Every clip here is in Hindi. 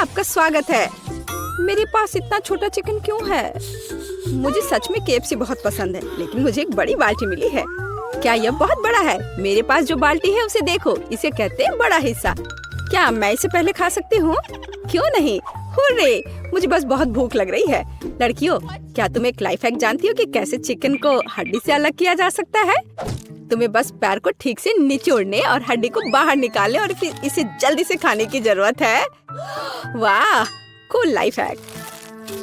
आपका स्वागत है। मेरे पास इतना छोटा चिकन क्यों है? मुझे सच में KFC बहुत पसंद है, लेकिन मुझे एक बड़ी बाल्टी मिली है। क्या यह बहुत बड़ा है? मेरे पास जो बाल्टी है उसे देखो, इसे कहते हैं बड़ा हिस्सा। क्या मैं इसे पहले खा सकती हूँ? क्यों नहीं? हुर्रे! मुझे बस बहुत भूख लग रही है। लड़कियों, क्या तुम एक लाइफ हैक जानती हो कि कैसे चिकन को हड्डी से अलग किया जा सकता है? तुम्हें बस पैर को ठीक से निचोड़ने और हड्डी को बाहर निकालने और फिर इसे जल्दी से खाने की जरूरत है। वाह, कूल लाइफ हैक।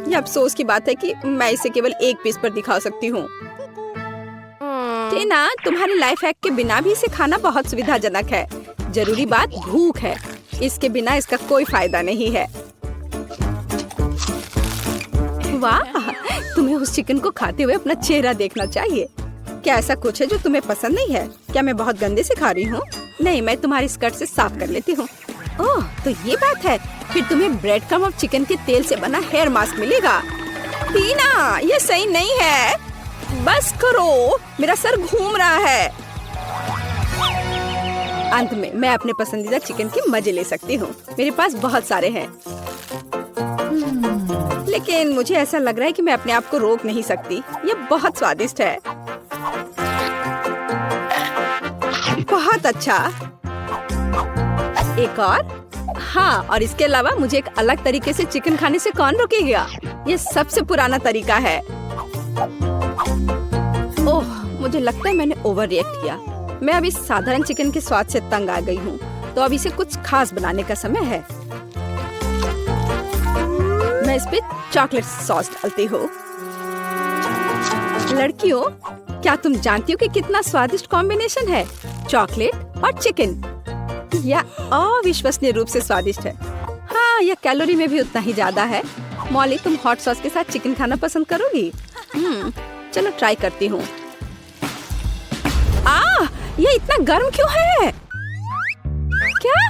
ये अफसोस की बात है कि मैं इसे केवल एक पीस पर दिखा सकती हूँ। टीना, तुम्हारे लाइफ हैक के बिना भी इसे खाना बहुत सुविधाजनक है। जरूरी बात भूख है, इसके बिना इसका कोई फायदा नहीं है। वाह, तुम्हें उस चिकन को खाते हुए अपना चेहरा देखना चाहिए। क्या ऐसा कुछ है जो तुम्हें पसंद नहीं है? क्या मैं बहुत गंदे से खा रही हूँ? नहीं, मैं तुम्हारी स्कर्ट से साफ कर लेती हूँ। ओह, तो ये बात है। फिर तुम्हें ब्रेड क्रम्ब और चिकन के तेल से बना हेयर मास्क मिलेगा। टीना, ये सही नहीं है। बस करो, मेरा सर घूम रहा है। अंत में मैं अपने पसंदीदा चिकन के मजे ले सकती हूँ। मेरे पास बहुत सारे हैं, लेकिन मुझे ऐसा लग रहा है कि मैं अपने आप को रोक नहीं सकती। ये बहुत स्वादिष्ट है। बहुत अच्छा। एक और? हाँ, और इसके अलावा मुझे एक अलग तरीके से चिकन खाने से कौन रोकेगा? ये सबसे पुराना तरीका है। ओह, मुझे लगता है मैंने ओवर रिएक्ट किया। मैं अब इस साधारण चिकन के स्वाद से तंग आ गई हूँ, तो अब इसे कुछ खास बनाने का समय है। मैं इस पे चॉकलेट सॉस डालती हूँ। लड़कियों, क्या तुम जानती हो कि कितना स्वादिष्ट कॉम्बिनेशन है चॉकलेट और चिकन? यह अविश्वसनीय रूप से स्वादिष्ट है। हाँ, यह कैलोरी में भी उतना ही ज्यादा है। मॉली, तुम हॉट सॉस के साथ चिकन खाना पसंद करोगी? चलो ट्राई करती हूँ। ये इतना गर्म क्यों है? क्या?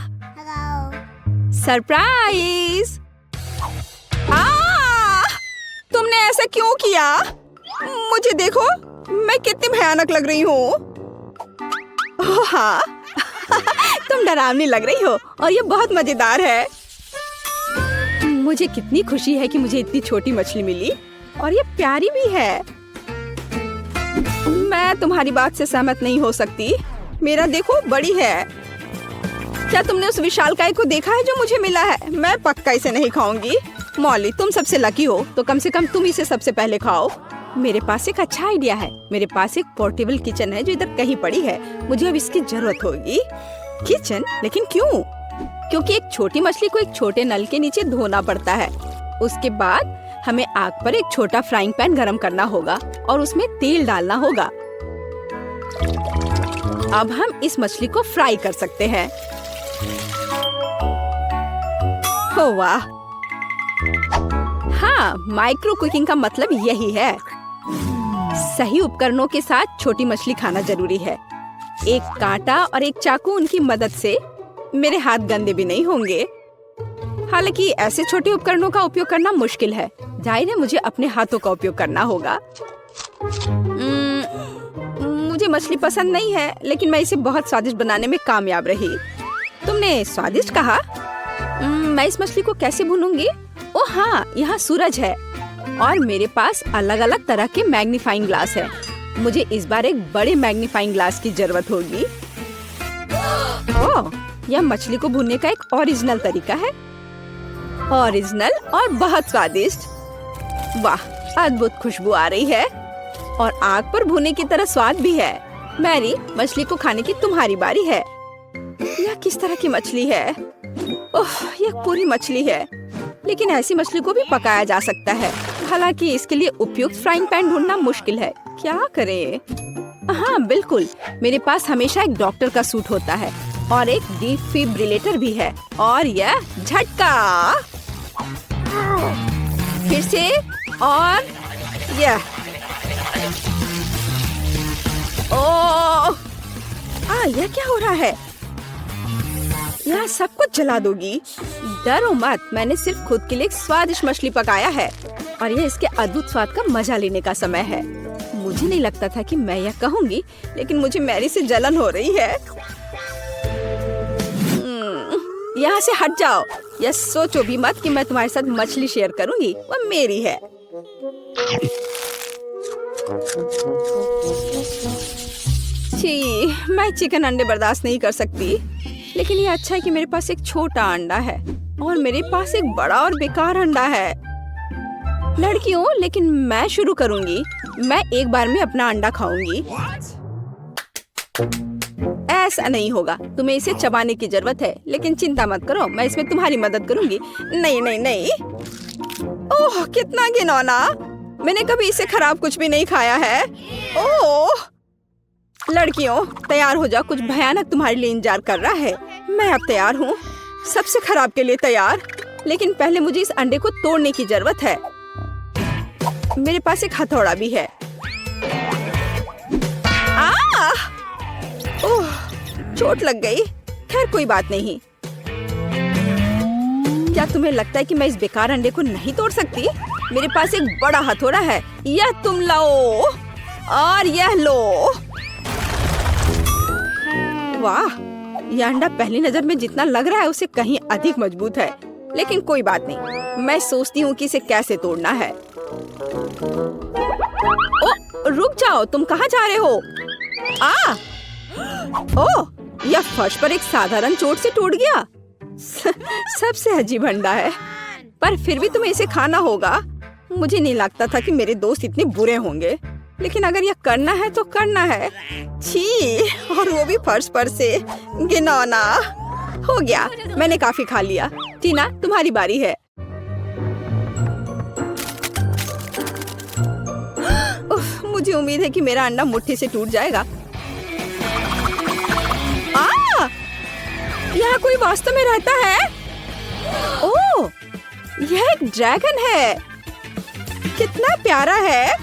सरप्राइज! तुमने ऐसा क्यों किया? मुझे देखो, मैं कितनी भयानक लग रही हूँ। हाँ, तुम डरावनी लग रही हो और ये बहुत मजेदार है। मुझे कितनी खुशी है कि मुझे इतनी छोटी मछली मिली और ये प्यारी भी है। मैं तुम्हारी बात से सहमत नहीं हो सकती। मेरा देखो, बड़ी है। क्या तुमने उस विशालकाय को देखा है जो मुझे मिला है? मैं पक्का इसे नहीं खाऊंगी। मॉली, तुम सबसे लकी हो, तो कम से कम तुम इसे सबसे पहले खाओ। मेरे पास एक अच्छा आइडिया है। मेरे पास एक पोर्टेबल किचन है जो इधर कहीं पड़ी है। मुझे अब इसकी जरूरत होगी। किचन? लेकिन क्यों? क्योंकि एक छोटी मछली को एक छोटे नल के नीचे धोना पड़ता है। उसके बाद हमें आग पर एक छोटा फ्राइंग पैन गरम करना होगा और उसमें तेल डालना होगा। अब हम इस मछली को फ्राई कर सकते हैं। ओह वाह! हाँ, माइक्रो कुकिंग का मतलब यही है। सही उपकरणों के साथ छोटी मछली खाना जरूरी है। एक कांटा और एक चाकू, उनकी मदद से मेरे हाथ गंदे भी नहीं होंगे। हालांकि ऐसे छोटे उपकरणों का उपयोग करना मुश्किल है। जाहिर है मुझे अपने हाथों का उपयोग करना होगा। मुझे मछली पसंद नहीं है, लेकिन मैं इसे बहुत स्वादिष्ट बनाने में कामयाब रही। तुमने स्वादिष्ट कहा? मैं इस मछली को कैसे भूनूंगी? ओह हाँ, यहाँ सूरज है और मेरे पास अलग अलग तरह के मैग्नीफाइंग ग्लास है। मुझे इस बार एक बड़े मैग्नीफाइंग ग्लास की जरूरत होगी। ओह, यह मछली को भूनने का एक ओरिजिनल तरीका है। ओरिजिनल और बहुत स्वादिष्ट। वाह, अद्भुत खुशबू आ रही है और आग पर भुने की तरह स्वाद भी है। मैरी, मछली को खाने की तुम्हारी बारी है। यह किस तरह की मछली है? ओह, यह पूरी मछली है, लेकिन ऐसी मछली को भी पकाया जा सकता है। हालांकि इसके लिए उपयुक्त फ्राइंग पैन ढूंढना मुश्किल है। क्या करें? हाँ बिल्कुल, मेरे पास हमेशा एक डॉक्टर का सूट होता है और एक डिफिब्रिलेटर भी है। और यह झटका। फिर से और यह। ओह! यह क्या हो रहा है? यह सब कुछ जला दोगी। डरो मत, मैंने सिर्फ खुद के लिए एक स्वादिष्ट मछली पकाया है और यह इसके अद्भुत स्वाद का मजा लेने का समय है। मुझे नहीं लगता था कि मैं यह कहूँगी, लेकिन मुझे मैरी से जलन हो रही है। यहाँ से हट जाओ। यह सोचो भी मत कि मैं तुम्हारे साथ मछली शेयर करूंगी, वो मेरी है। छी, मैं चिकन अंडे बर्दाश्त नहीं कर सकती। लेकिन ये अच्छा है कि मेरे पास एक छोटा अंडा है और मेरे पास एक बड़ा और बेकार अंडा है। लड़कियों, लेकिन मैं शुरू करूंगी। मैं एक बार में अपना अंडा खाऊंगी। ऐसा नहीं होगा, तुम्हें इसे चबाने की जरूरत है। लेकिन चिंता मत करो, मैं इसमें तुम्हारी मदद करूंगी। नहीं नहीं नहीं, ओह कितना घिनौना। मैंने कभी इसे खराब कुछ भी नहीं खाया है। ओह लड़कियों, तैयार हो जाओ, कुछ भयानक तुम्हारे लिए इंतजार कर रहा है। मैं अब तैयार हूँ, सबसे खराब के लिए तैयार। लेकिन पहले मुझे इस अंडे को तोड़ने की जरूरत है। मेरे पास एक हथौड़ा भी है। ओह, चोट लग गई। खैर कोई बात नहीं। क्या तुम्हें लगता है कि मैं इस बेकार अंडे को नहीं तोड़ सकती? मेरे पास एक बड़ा हथौड़ा है। यह तुम लो और यह लो। वाह, यह अंडा पहली नजर में जितना लग रहा है उससे कहीं अधिक मजबूत है। लेकिन कोई बात नहीं, मैं सोचती हूँ कि इसे कैसे तोड़ना है। ओ, रुक जाओ, तुम कहाँ जा रहे हो? ओह, यह फर्श पर एक साधारण चोट से टूट गया। सबसे अजीब अंडा है, पर फिर भी तुम्हें इसे खाना होगा। मुझे नहीं लगता था कि मेरे दोस्त इतने बुरे होंगे, लेकिन अगर यह करना है तो करना है। छी, और वो भी फर्श पर से। घिनौना। हो गया, मैंने काफी खा लिया। टीना, तुम्हारी बारी है। मुझे उम्मीद है कि मेरा अंडा मुट्ठी से टूट जाएगा। यहाँ कोई वास्तव में रहता है? ओह, यह एक ड्रैगन है। कितना प्यारा है।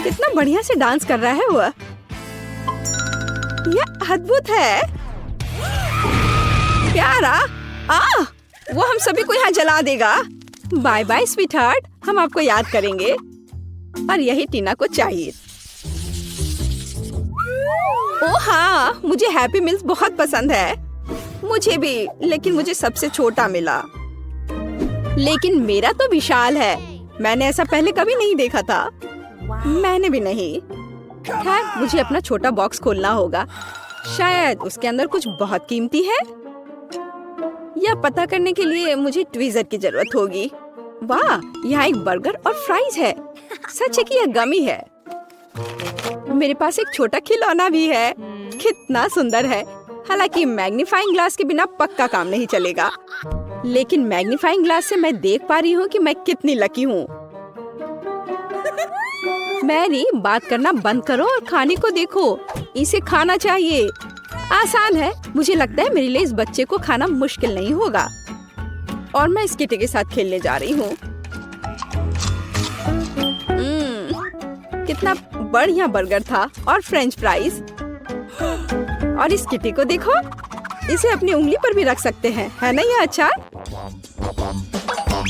कितना बढ़िया से डांस कर रहा है वो। यह अद्भुत है। प्यारा। वो हम सभी को यहाँ जला देगा। बाय बाय स्वीटहार्ट, हम आपको याद करेंगे। और यही टीना को चाहिए। ओह हाँ, मुझे हैप्पी मील्स बहुत पसंद है। मुझे भी, लेकिन मुझे सबसे छोटा मिला। लेकिन मेरा तो विशाल है। मैंने ऐसा पहले कभी नहीं देखा था। मैंने भी नहीं। खैर, मुझे अपना छोटा बॉक्स खोलना होगा। शायद उसके अंदर कुछ बहुत कीमती है। यह पता करने के लिए मुझे ट्वीजर की जरूरत होगी। वाह, यहाँ एक बर्गर और फ्राइज है। सच है कि यह गमी है। मेरे पास एक छोटा खिलौना भी है। कितना सुंदर है। हालांकि मैग्नीफाइंग ग्लास के बिना पक्का काम नहीं चलेगा। लेकिन मैग्नीफाइंग ग्लास से मैं देख पा रही हूँ कि मैं कितनी लकी हूँ। मैरी, बात करना बंद करो और खाने को देखो। इसे खाना चाहिए। आसान है। मुझे लगता है मेरे लिए इस बच्चे को खाना मुश्किल नहीं होगा। और मैं इस किटे के साथ खेलने जा रही हूँ। कितना बढ़िया बर्गर था और फ्रेंच फ्राइज। और इस किटी को देखो, इसे अपनी उंगली पर भी रख सकते हैं, है ना ये अच्छा?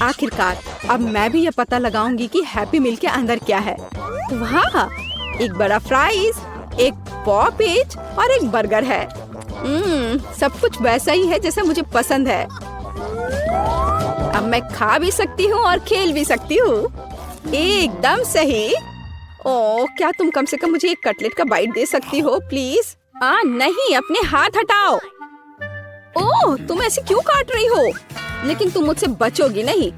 आखिरकार अब मैं भी ये पता लगाऊंगी कि हैप्पी मील के अंदर क्या है। वाह, एक बड़ा फ्राइज, एक पॉपिज और एक बर्गर है। सब कुछ वैसा ही है जैसा मुझे पसंद है। अब मैं खा भी सकती हूँ और खेल भी सकती हूँ। एकदम सही। ओह, क्या तुम कम से कम मुझे एक कटलेट का बाइट दे सकती हो प्लीज? नहीं, अपने हाथ हटाओ। ओह, तुम ऐसे क्यों काट रही हो? लेकिन तुम मुझसे बचोगी नहीं।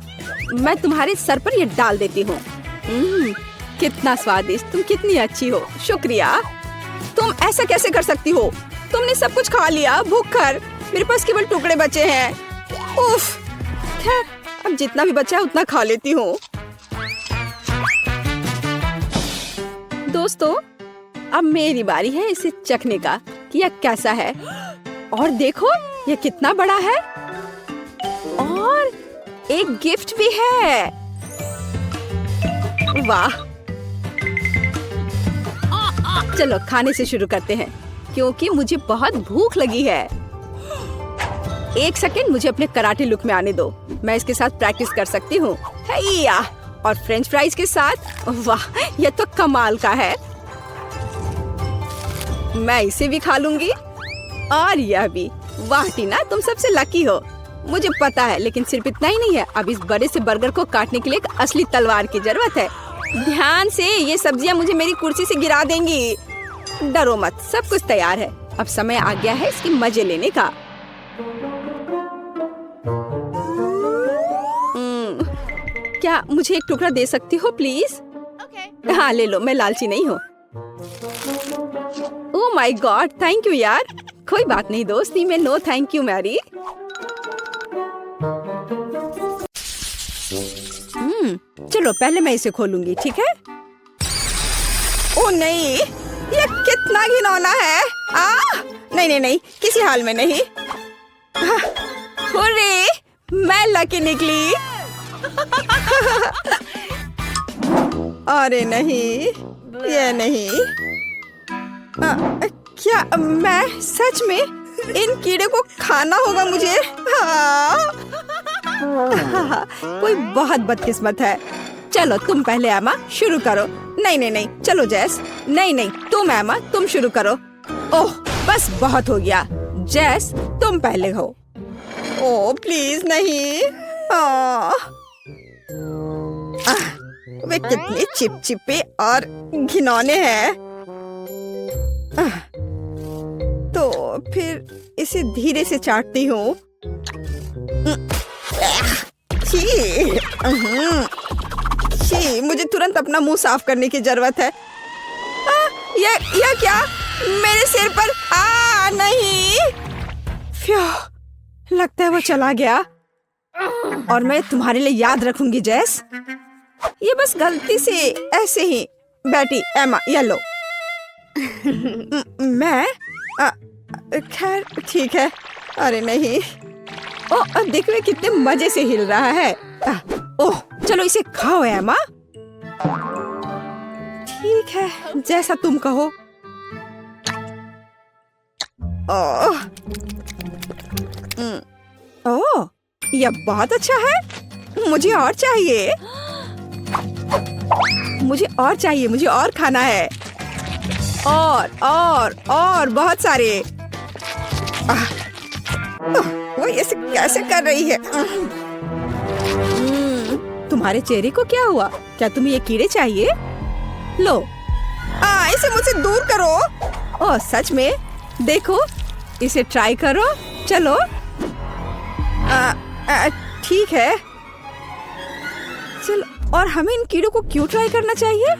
मैं तुम्हारे सर पर ये डाल देती हूँ। कितना स्वादिष्ट। तुम कितनी अच्छी हो। शुक्रिया। तुम ऐसा कैसे कर सकती हो? तुमने सब कुछ खा लिया। भूखकर मेरे पास केवल टुकड़े बचे हैं। उफ। खैर, अब जितना भी बचा है उतना खा लेती हूँ। दोस्तों, अब मेरी बारी है इसे चखने का कि यह कैसा है। और देखो, यह कितना बड़ा है। और एक गिफ्ट भी है। वाह। चलो खाने से शुरू करते हैं, क्योंकि मुझे बहुत भूख लगी है। एक सेकंड, मुझे अपने कराटे लुक में आने दो। मैं इसके साथ प्रैक्टिस कर सकती हूँ। और फ्रेंच फ्राइज के साथ। वाह, यह तो कमाल का है। मैं इसे भी खा लूंगी और यह भी। वाह टीना, तुम सबसे लकी हो। मुझे पता है, लेकिन सिर्फ इतना ही नहीं है। अब इस बड़े से बर्गर को काटने के लिए एक असली तलवार की जरूरत है। ध्यान से, ये सब्जियां मुझे मेरी कुर्सी से गिरा देंगी। डरो मत, सब कुछ तैयार है। अब समय आ गया है इसके मजे लेने का। क्या मुझे एक टुकड़ा दे सकती हो प्लीज? हाँ ले लो, मैं लालची नहीं हूँ। Oh my God, thank you यार। कोई बात नहीं दोस्ती में नो थैंक यू मैरी। चलो पहले मैं इसे खोलूंगी, ठीक है? ओह नहीं, ये कितना घिनौना है। नहीं नहीं नहीं, किसी हाल में नहीं। हुर्रे, मैं लकी निकली। अरे नहीं, ये नहीं। क्या मैं सच में इन कीड़े को खाना होगा मुझे? कोई बहुत बदकिस्मत है। चलो तुम पहले एमा शुरू करो। नहीं नहीं नहीं, चलो जैस। नहीं नहीं, तुम एमा, तुम शुरू करो। ओह बस बहुत हो गया। जैस तुम पहले हो। ओह प्लीज नहीं। वे कितने चिपचिपे और घिनौने हैं। तो फिर इसे धीरे से चाटती हूँ। छी, मुझे तुरंत अपना मुंह साफ करने की जरूरत है। यह क्या मेरे सिर पर? नहीं। लगता है वो चला गया। और मैं तुम्हारे लिए याद रखूंगी जैस। ये बस गलती से ऐसे ही बैठी। एमा ये लो। मैं खैर ठीक है। अरे नहीं। ओह देखो कितने मजे से हिल रहा है। ओह चलो इसे खाओ एमा। ठीक है, जैसा तुम कहो। ओह यह बहुत अच्छा है। मुझे और चाहिए। मुझे और खाना है। और बहुत सारे। वो ऐसे कैसे कर रही है? तुम्हारे चेहरे को क्या हुआ? क्या तुम्हें ये कीड़े चाहिए? लो, इसे मुझसे दूर करो। ओह सच में? देखो, इसे ट्राई करो। चलो। ठीक है। चलो, और हमें इन कीड़ों को क्यों ट्राई करना चाहिए?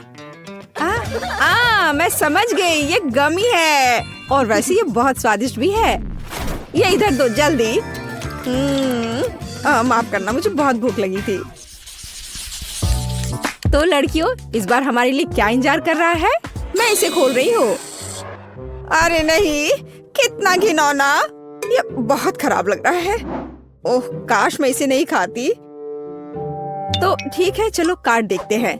मैं समझ गई, ये गमी है। और वैसे ये बहुत स्वादिष्ट भी है। ये इधर दो जल्दी। माफ करना, मुझे बहुत भूख लगी थी। तो लड़कियों, इस बार हमारे लिए क्या इंतजार कर रहा है? मैं इसे खोल रही हूँ। अरे नहीं, कितना घिनौना। ये बहुत खराब लग रहा है। ओह काश मैं इसे नहीं खाती। तो ठीक है, चलो कार्ड देखते हैं।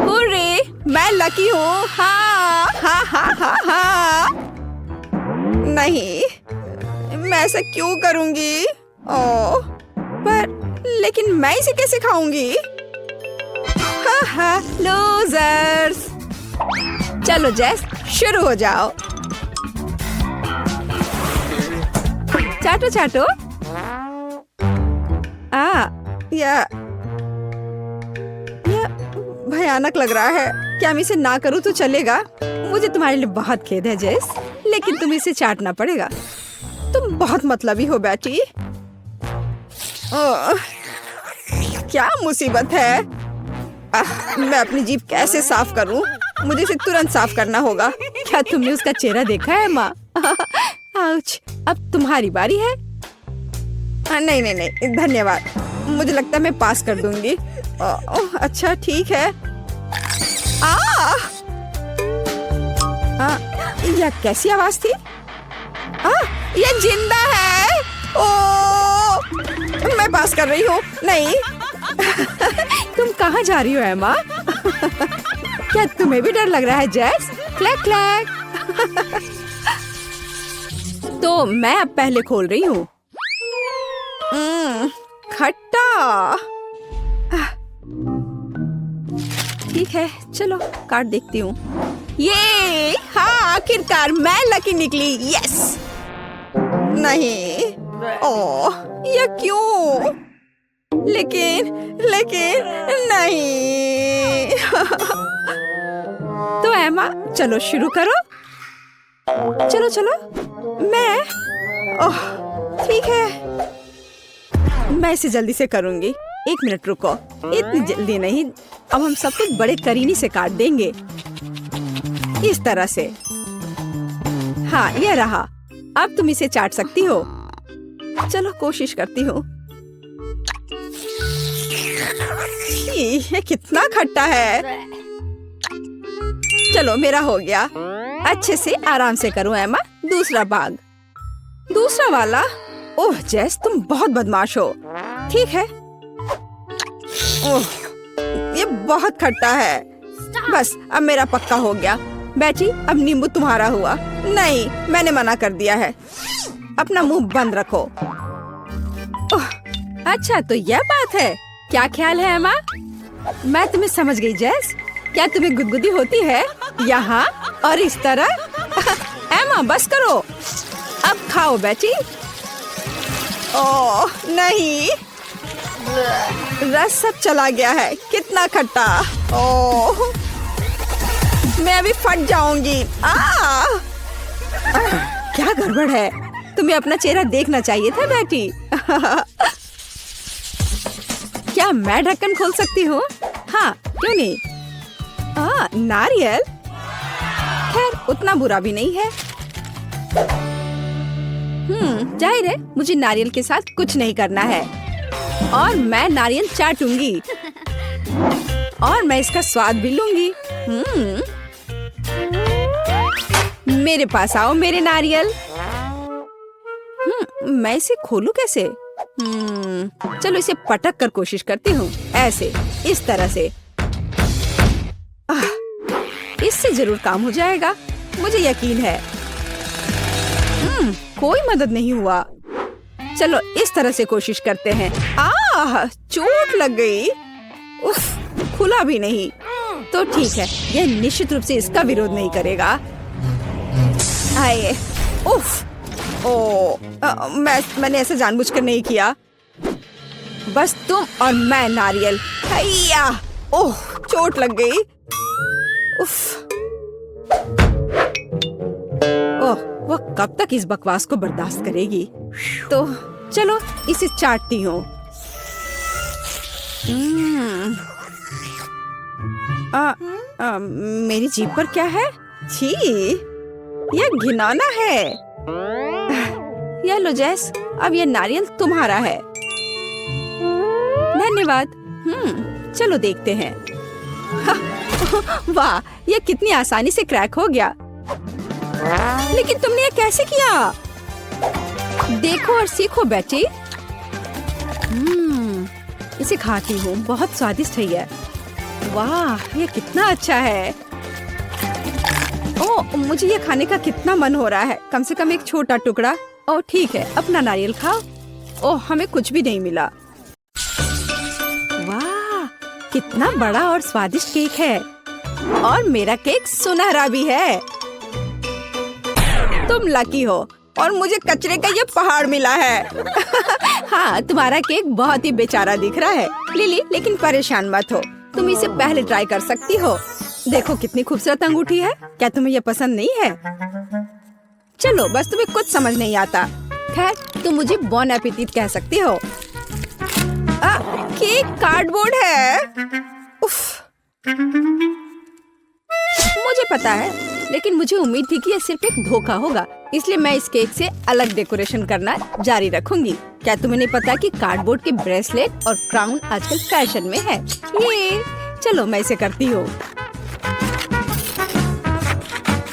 हुर्रे, मैं लकी हूँ। हाँ। नहीं, मैं ऐसा क्यों करूँगी? ओह, पर लेकिन मैं इसे कैसे खाऊंगी? लूजर्स। चलो जैस, शुरू हो जाओ। चाटो। यह भयानक लग रहा है। क्या मैं इसे ना करूँ तो चलेगा? मुझे तुम्हारे लिए बहुत खेद है जैस, लेकिन तुम्हें इसे चाटना पड़ेगा। तुम बहुत मतलबी हो बेटी। क्या मुसीबत है। मैं अपनी जीभ कैसे साफ करूं? मुझे इसे तुरंत साफ करना होगा। क्या तुमने उसका चेहरा देखा है माँ? आउच, अब तुम्हारी बारी है। नहीं, धन्यवाद। मुझे लगता है मैं पास कर दूंगी। अच्छा ठीक है। यह कैसी आवाज थी? यह जिंदा है। मैं पास कर रही हूँ। नहीं। तुम कहाँ जा रही हो एमा? क्या तुम्हें भी डर लग रहा है जैस? Clack clack. तो मैं अब पहले खोल रही हूँ। खट्टा। ठीक है, चलो कार्ड देखती हूँ। ये हाँ, आखिरकार मैं लकी निकली। यस। नहीं, ओह, ये क्यों? लेकिन नहीं। तो एमा, चलो शुरू करो। चलो मैं, ओह ठीक है, मैं इसे जल्दी से करूंगी। 1 मिनट रुको, इतनी जल्दी नहीं। अब हम सब कुछ बड़े करीनी से काट देंगे, इस तरह से। हाँ, ये रहा। अब तुम इसे चाट सकती हो। चलो कोशिश करती हूँ। ये कितना खट्टा है। चलो मेरा हो गया। अच्छे से आराम से करो एमा। दूसरा भाग, दूसरा वाला। ओह जेस, तुम बहुत बदमाश हो। ठीक है। ओह, ये बहुत खट्टा है। बस अब मेरा पक्का हो गया। बेटी, अब नींबू तुम्हारा हुआ। नहीं, मैंने मना कर दिया है। अपना मुंह बंद रखो। ओह, अच्छा तो यह बात है। क्या ख्याल है एमा? मैं तुम्हें समझ गई जेस। क्या तुम्हें गुदगुदी होती है यहाँ और इस तरह? एमा बस करो, अब खाओ बेटी। ओह नहीं, रस सब चला गया है। कितना खट्टा। ओह, मैं अभी फट जाऊंगी। क्या गड़बड़ है? तुम्हें अपना चेहरा देखना चाहिए था बेटी। क्या मैं ढक्कन खोल सकती हूँ? हाँ, क्यों नहीं। नारियल, खैर उतना बुरा भी नहीं है। जाहिर है मुझे नारियल के साथ कुछ नहीं करना है। और मैं नारियल चाटूंगी और मैं इसका स्वाद भी लूंगी। मेरे पास आओ मेरे नारियल। मैं इसे खोलूं कैसे? चलो इसे पटक कर कोशिश करती हूँ। ऐसे, इस तरह से। इससे जरूर काम हो जाएगा, मुझे यकीन है। कोई मदद नहीं हुआ। चलो इस तरह से कोशिश करते हैं। चोट लग गई। उफ, खुला भी नहीं। तो ठीक है, यह निश्चित रूप से इसका विरोध नहीं करेगा। आए, उफ, मैंने ऐसा जानबूझकर नहीं किया। बस तुम और मैं नारियल। हैया, ओह, चोट लग गई। उफ, ओह, वह कब तक इस बकवास को बर्दाश्त करेगी? तो चलो इसे चाटती हूँ। मेरी जीभ पर क्या है? छी, यह घिनौना है। यह लो जेस, अब यह नारियल तुम्हारा है। धन्यवाद। चलो देखते हैं। वाह, यह कितनी आसानी से क्रैक हो गया। लेकिन तुमने यह कैसे किया? देखो और सीखो बेटी। इसे खाती हूँ, बहुत स्वादिष्ट है यह। वाह, यह कितना अच्छा है। ओह, मुझे यह खाने का कितना मन हो रहा है। कम से कम एक छोटा टुकड़ा। ओह ठीक है, अपना नारियल खाओ। ओह, हमें कुछ भी नहीं मिला। वाह, कितना बड़ा और स्वादिष्ट केक है। और मेरा केक सुनहरा भी है। तुम लकी हो और मुझे कचरे का ये पहाड़ मिला है। हाँ, तुम्हारा केक बहुत ही बेचारा दिख रहा है लिली, लेकिन परेशान मत हो। तुम इसे पहले ट्राई कर सकती हो। देखो कितनी खूबसूरत अंगूठी है। क्या तुम्हें यह पसंद नहीं है? चलो, बस तुम्हें कुछ समझ नहीं आता। खैर, तुम मुझे बॉन एपेटिट कह सकती हो। केक कार्डबोर्ड है। उफ, मुझे पता है, लेकिन मुझे उम्मीद थी कि यह सिर्फ एक धोखा होगा, इसलिए मैं इस केक से अलग डेकोरेशन करना जारी रखूंगी। क्या तुम्हें नहीं पता कि कार्डबोर्ड के ब्रेसलेट और क्राउन आजकल फैशन में है? ये चलो मैं इसे करती हूँ।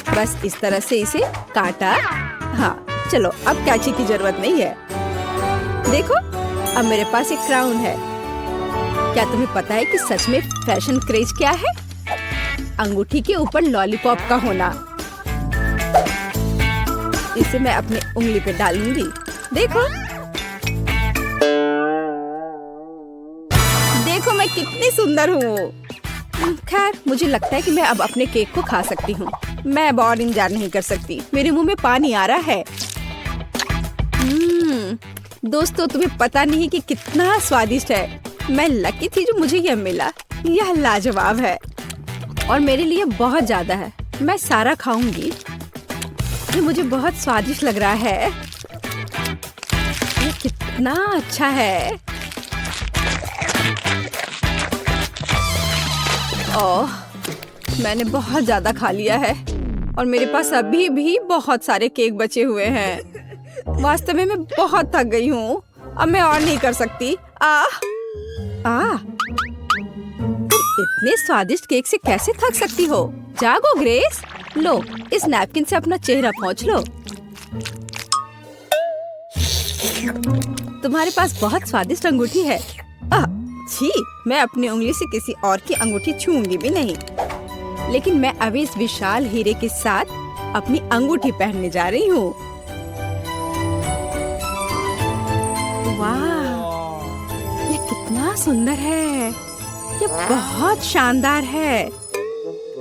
बस इस तरह से इसे काटा। हाँ, चलो अब कैची की जरूरत नहीं है। देखो, अब मेरे पास एक क्राउन है। क्या तुम्हें पता है कि सच में फैशन क्रेज क्या है? अंगूठी के ऊपर लॉलीपॉप का होना। इसे मैं अपनी उंगली पे डालूंगी। देखो, देखो मैं कितनी सुंदर हूँ। खैर, मुझे लगता है कि मैं अब अपने केक को खा सकती हूँ। मैं अब और इंतजार नहीं कर सकती। मेरे मुंह में पानी आ रहा है। दोस्तों, तुम्हें पता नहीं कि कितना स्वादिष्ट है। मैं लकी थी जो मुझे यह मिला। यह लाजवाब है और मेरे लिए बहुत ज्यादा है। मैं सारा खाऊंगी। ये मुझे बहुत स्वादिष्ट लग रहा है। ये कितना अच्छा है। ओह, मैंने बहुत ज्यादा खा लिया है और मेरे पास अभी भी बहुत सारे केक बचे हुए हैं। वास्तव में मैं बहुत थक गई हूँ। अब मैं और नहीं कर सकती। इतने स्वादिष्ट केक से कैसे थक सकती हो? जागो ग्रेस। लो, इस नैपकिन से अपना चेहरा पोंछ लो। तुम्हारे पास बहुत स्वादिष्ट अंगूठी है। छी, मैं अपनी उंगली से किसी और की अंगूठी छूंगी भी नहीं। लेकिन मैं अभी इस विशाल हीरे के साथ अपनी अंगूठी पहनने जा रही हूँ। वाह, ये कितना सुंदर है। ये बहुत शानदार है।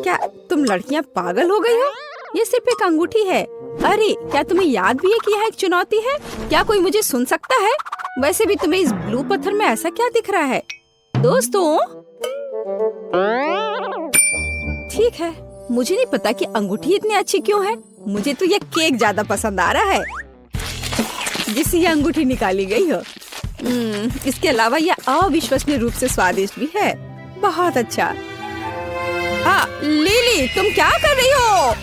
क्या तुम लड़कियां पागल हो गई हो? ये सिर्फ एक अंगूठी है। अरे, क्या तुम्हें याद भी है कि यह एक चुनौती है? क्या कोई मुझे सुन सकता है? वैसे भी तुम्हें इस ब्लू पत्थर में ऐसा क्या दिख रहा है? दोस्तों, ठीक है, मुझे नहीं पता कि अंगूठी इतनी अच्छी क्यों है। मुझे तो यह केक ज्यादा पसंद आ रहा है जिससे यह अंगूठी निकाली गई हो। इसके अलावा यह अविश्वसनीय रूप से स्वादिष्ट भी है। बहुत अच्छा। लिली, तुम क्या कर रही हो?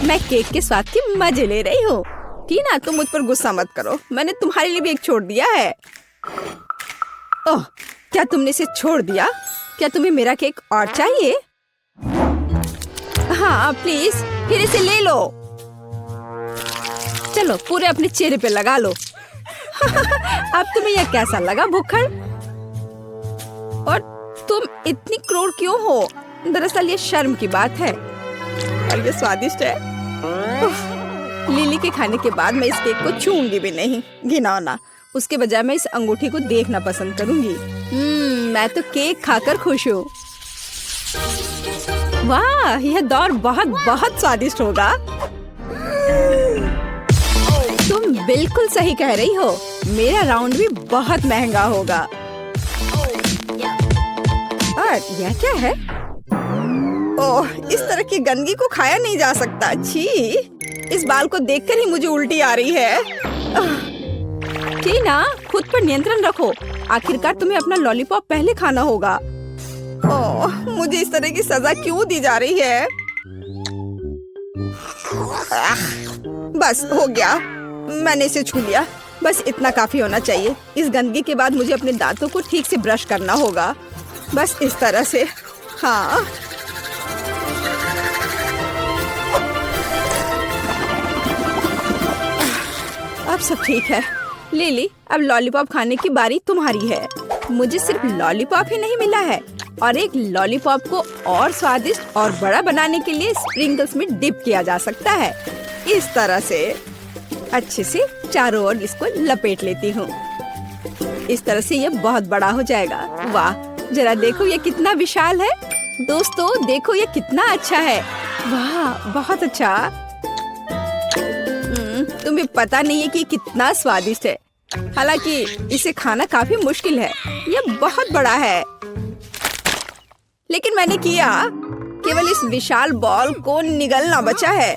मैं केक के स्वाद की मजे ले रही हूँ। टीना, तुम मुझ पर गुस्सा मत करो। मैंने तुम्हारे लिए भी एक छोड़ दिया है। ओह, क्या तुमने इसे छोड़ दिया? क्या तुम्हें मेरा केक और चाहिए? हाँ प्लीज, फिर इसे ले लो। चलो, पूरे अपने चेहरे पे लगा लो। अब तुम्हें यह कैसा लगा भुक्खड़? और तुम इतनी क्रूर क्यों हो? दरअसल ये शर्म की बात है और ये स्वादिष्ट है। लिली के खाने के बाद मैं इस केक को छूंगी भी नहीं। घिनौना। उसके बजाय मैं इस अंगूठी को देखना पसंद करूंगी। मैं तो केक खाकर खुश हूँ। वाह, यह दौर बहुत बहुत स्वादिष्ट होगा। तुम बिल्कुल सही कह रही हो। मेरा राउंड भी बहुत महंगा होगा। और यह क्या है? ओह, इस तरह की गंदगी को खाया नहीं जा सकता। छी, इस बाल को देखकर ही मुझे उल्टी आ रही है। टीना, खुद पर नियंत्रण रखो। आखिरकार तुम्हें अपना लॉलीपॉप पहले खाना होगा। ओह, मुझे इस तरह की सजा क्यों दी जा रही है? बस हो गया, मैंने इसे छू लिया। बस इतना काफी होना चाहिए। इस गंदगी के बाद मुझे अपने दांतों को ठीक से ब्रश करना होगा। बस इस तरह से। हाँ, अब सब ठीक है। लिली, अब लॉलीपॉप खाने की बारी तुम्हारी है। मुझे सिर्फ लॉलीपॉप ही नहीं मिला है और एक लॉलीपॉप को और स्वादिष्ट और बड़ा बनाने के लिए स्प्रिंकल्स में डिप किया जा सकता है। इस तरह से अच्छे से चारों ओर इसको लपेट लेती हूँ। इस तरह से ये बहुत बड़ा हो जाएगा। वाह, जरा देखो ये कितना विशाल है। दोस्तों, देखो ये कितना अच्छा है। वाह, बहुत अच्छा। तुम्हें पता नहीं है कि कितना स्वादिष्ट है। हालांकि इसे खाना काफी मुश्किल है। यह बहुत बड़ा है, लेकिन मैंने किया। केवल इस विशाल बॉल को निगलना बचा है।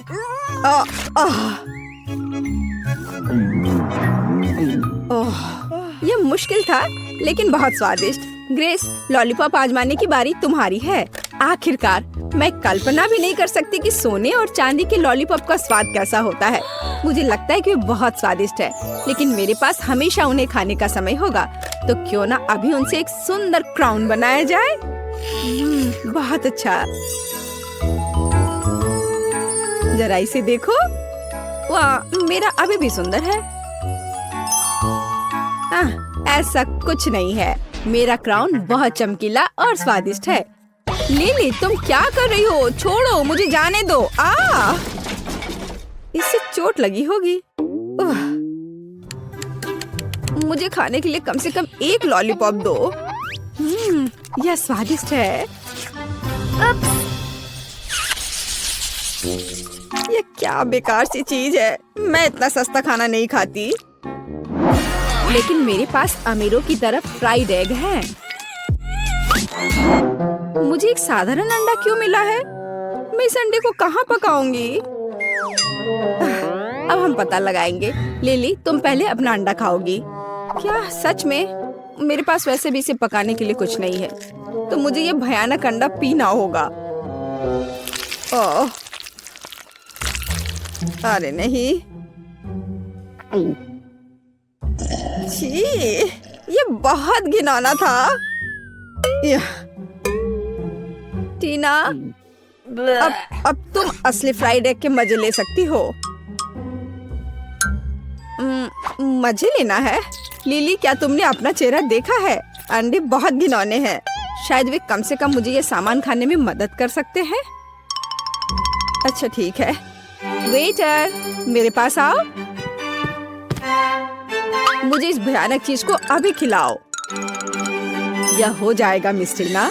यह मुश्किल था, लेकिन बहुत स्वादिष्ट। ग्रेस, लॉलीपॉप आजमाने की बारी तुम्हारी है। आखिरकार, मैं कल्पना भी नहीं कर सकती कि सोने और चांदी के लॉलीपॉप का स्वाद कैसा होता है। मुझे लगता है कि वे बहुत स्वादिष्ट है, लेकिन मेरे पास हमेशा उन्हें खाने का समय होगा। तो क्यों ना अभी उनसे एक सुंदर क्राउन बनाया जाए। बहुत अच्छा। जरा इसे देखो। वाह, मेरा अभी भी सुंदर है। ऐसा कुछ नहीं है। मेरा क्राउन बहुत चमकीला और स्वादिष्ट है। लिली, तुम क्या कर रही हो? छोड़ो, मुझे जाने दो। इससे चोट लगी होगी। मुझे खाने के लिए कम से कम एक लॉलीपॉप दो। यह स्वादिष्ट है। ये क्या बेकार सी चीज है। मैं इतना सस्ता खाना नहीं खाती। लेकिन मेरे पास अमीरों की तरफ फ्राइड एग है। मुझे एक साधारण अंडा क्यों मिला है? मैं इस अंडे को कहाँ पकाऊंगी? अब हम पता लगाएंगे। लिली, तुम पहले अपना अंडा खाओगी। क्या सच में? मेरे पास वैसे भी इसे पकाने के लिए कुछ नहीं है, तो मुझे ये भयानक अंडा पीना होगा। ओह, अरे नहीं। छी, ये बहुत घिनौना था। टीना, अब तुम असली फ्राइड एग के मजे ले सकती हो। मजे लेना है? लिली, क्या तुमने अपना चेहरा देखा है? अंडे बहुत घिनौने हैं। शायद वे कम से कम मुझे ये सामान खाने में मदद कर सकते हैं। अच्छा ठीक है। वेटर, मेरे पास आओ। मुझे इस भयानक चीज को अभी खिलाओ। यह हो जाएगा मिस टीना।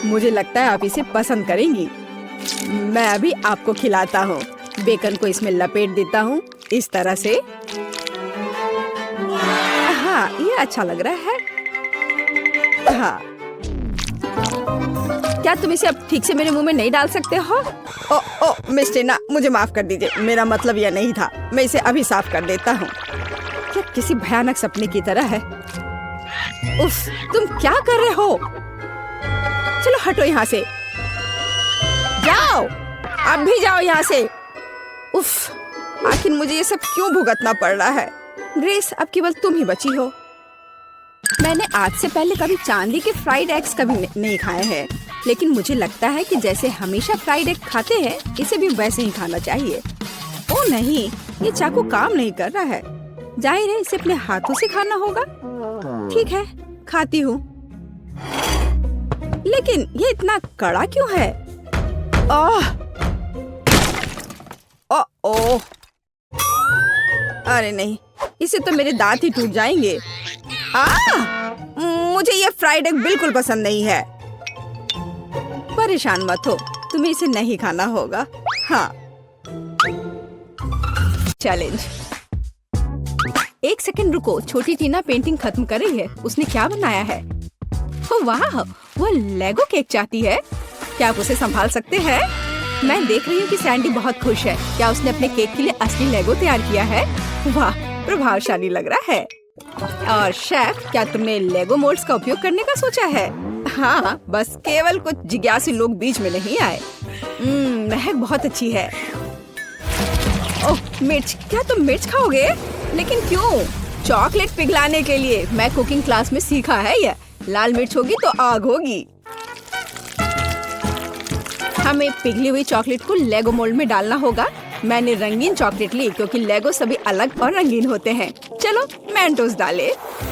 मुझे लगता है आप इसे पसंद करेंगी। मैं अभी आपको खिलाता हूँ। बेकन को इसमें लपेट देता हूँ, इस तरह से। हाँ, ये अच्छा लग रहा है। हाँ, क्या तुम इसे अब ठीक से मेरे मुंह में नहीं डाल सकते हो? ओ मिस टीना, मुझे माफ कर दीजिए। मेरा मतलब यह नहीं था। मैं इसे अभी साफ कर देता हूँ। क्या किसी भयानक सपने की तरह है। उफ, तुम क्या कर रहे हो? चलो हटो यहाँ से। जाओ, अब भी जाओ यहाँ से। उफ, आखिर मुझे ये सब क्यों भुगतना पड़ रहा है? ग्रेस, अब केवल तुम ही बची हो। मैंने आज से पहले कभी चांदी के फ्राइड एग्स कभी नहीं खाए हैं, लेकिन मुझे लगता है कि जैसे हमेशा फ्राइड एग खाते हैं, इसे भी वैसे ही खाना चाहिए। ओ नहीं, ये चाकू काम नहीं कर रहा है। जाहिर है इसे अपने हाथों से खाना होगा। ठीक है, खाती हूँ। लेकिन ये इतना कड़ा क्यों है? ओह, अरे नहीं, इसे तो मेरे दांत ही टूट जाएंगे। मुझे ये फ्राइड एग बिल्कुल पसंद नहीं है। परेशान मत हो, तुम्हें इसे नहीं खाना होगा। हाँ, चैलेंज। एक सेकंड रुको, छोटी टीना पेंटिंग खत्म कर रही है। उसने क्या बनाया है? ओह वाह, वो लेगो केक चाहती है। क्या आप उसे संभाल सकते हैं? मैं देख रही हूँ कि सैंडी बहुत खुश है। क्या उसने अपने केक के लिए असली लेगो तैयार किया है? वाह, प्रभावशाली लग रहा है। और शेफ, क्या तुमने लेगो मोल्ड्स का उपयोग करने का सोचा है? हाँ, बस केवल कुछ जिज्ञासु लोग बीच में नहीं आए। महक बहुत अच्छी है। ओह मिर्च, क्या तुम मिर्च खाओगे? लेकिन क्यों? चॉकलेट पिघलाने के लिए। मैं कुकिंग क्लास में सीखा है यह। लाल मिर्च होगी तो आग होगी। हमें पिघली हुई चॉकलेट को लेगो मोल्ड में डालना होगा। मैंने रंगीन चॉकलेट ली क्योंकि लेगो सभी अलग और रंगीन होते हैं। चलो मेंटोस डाले,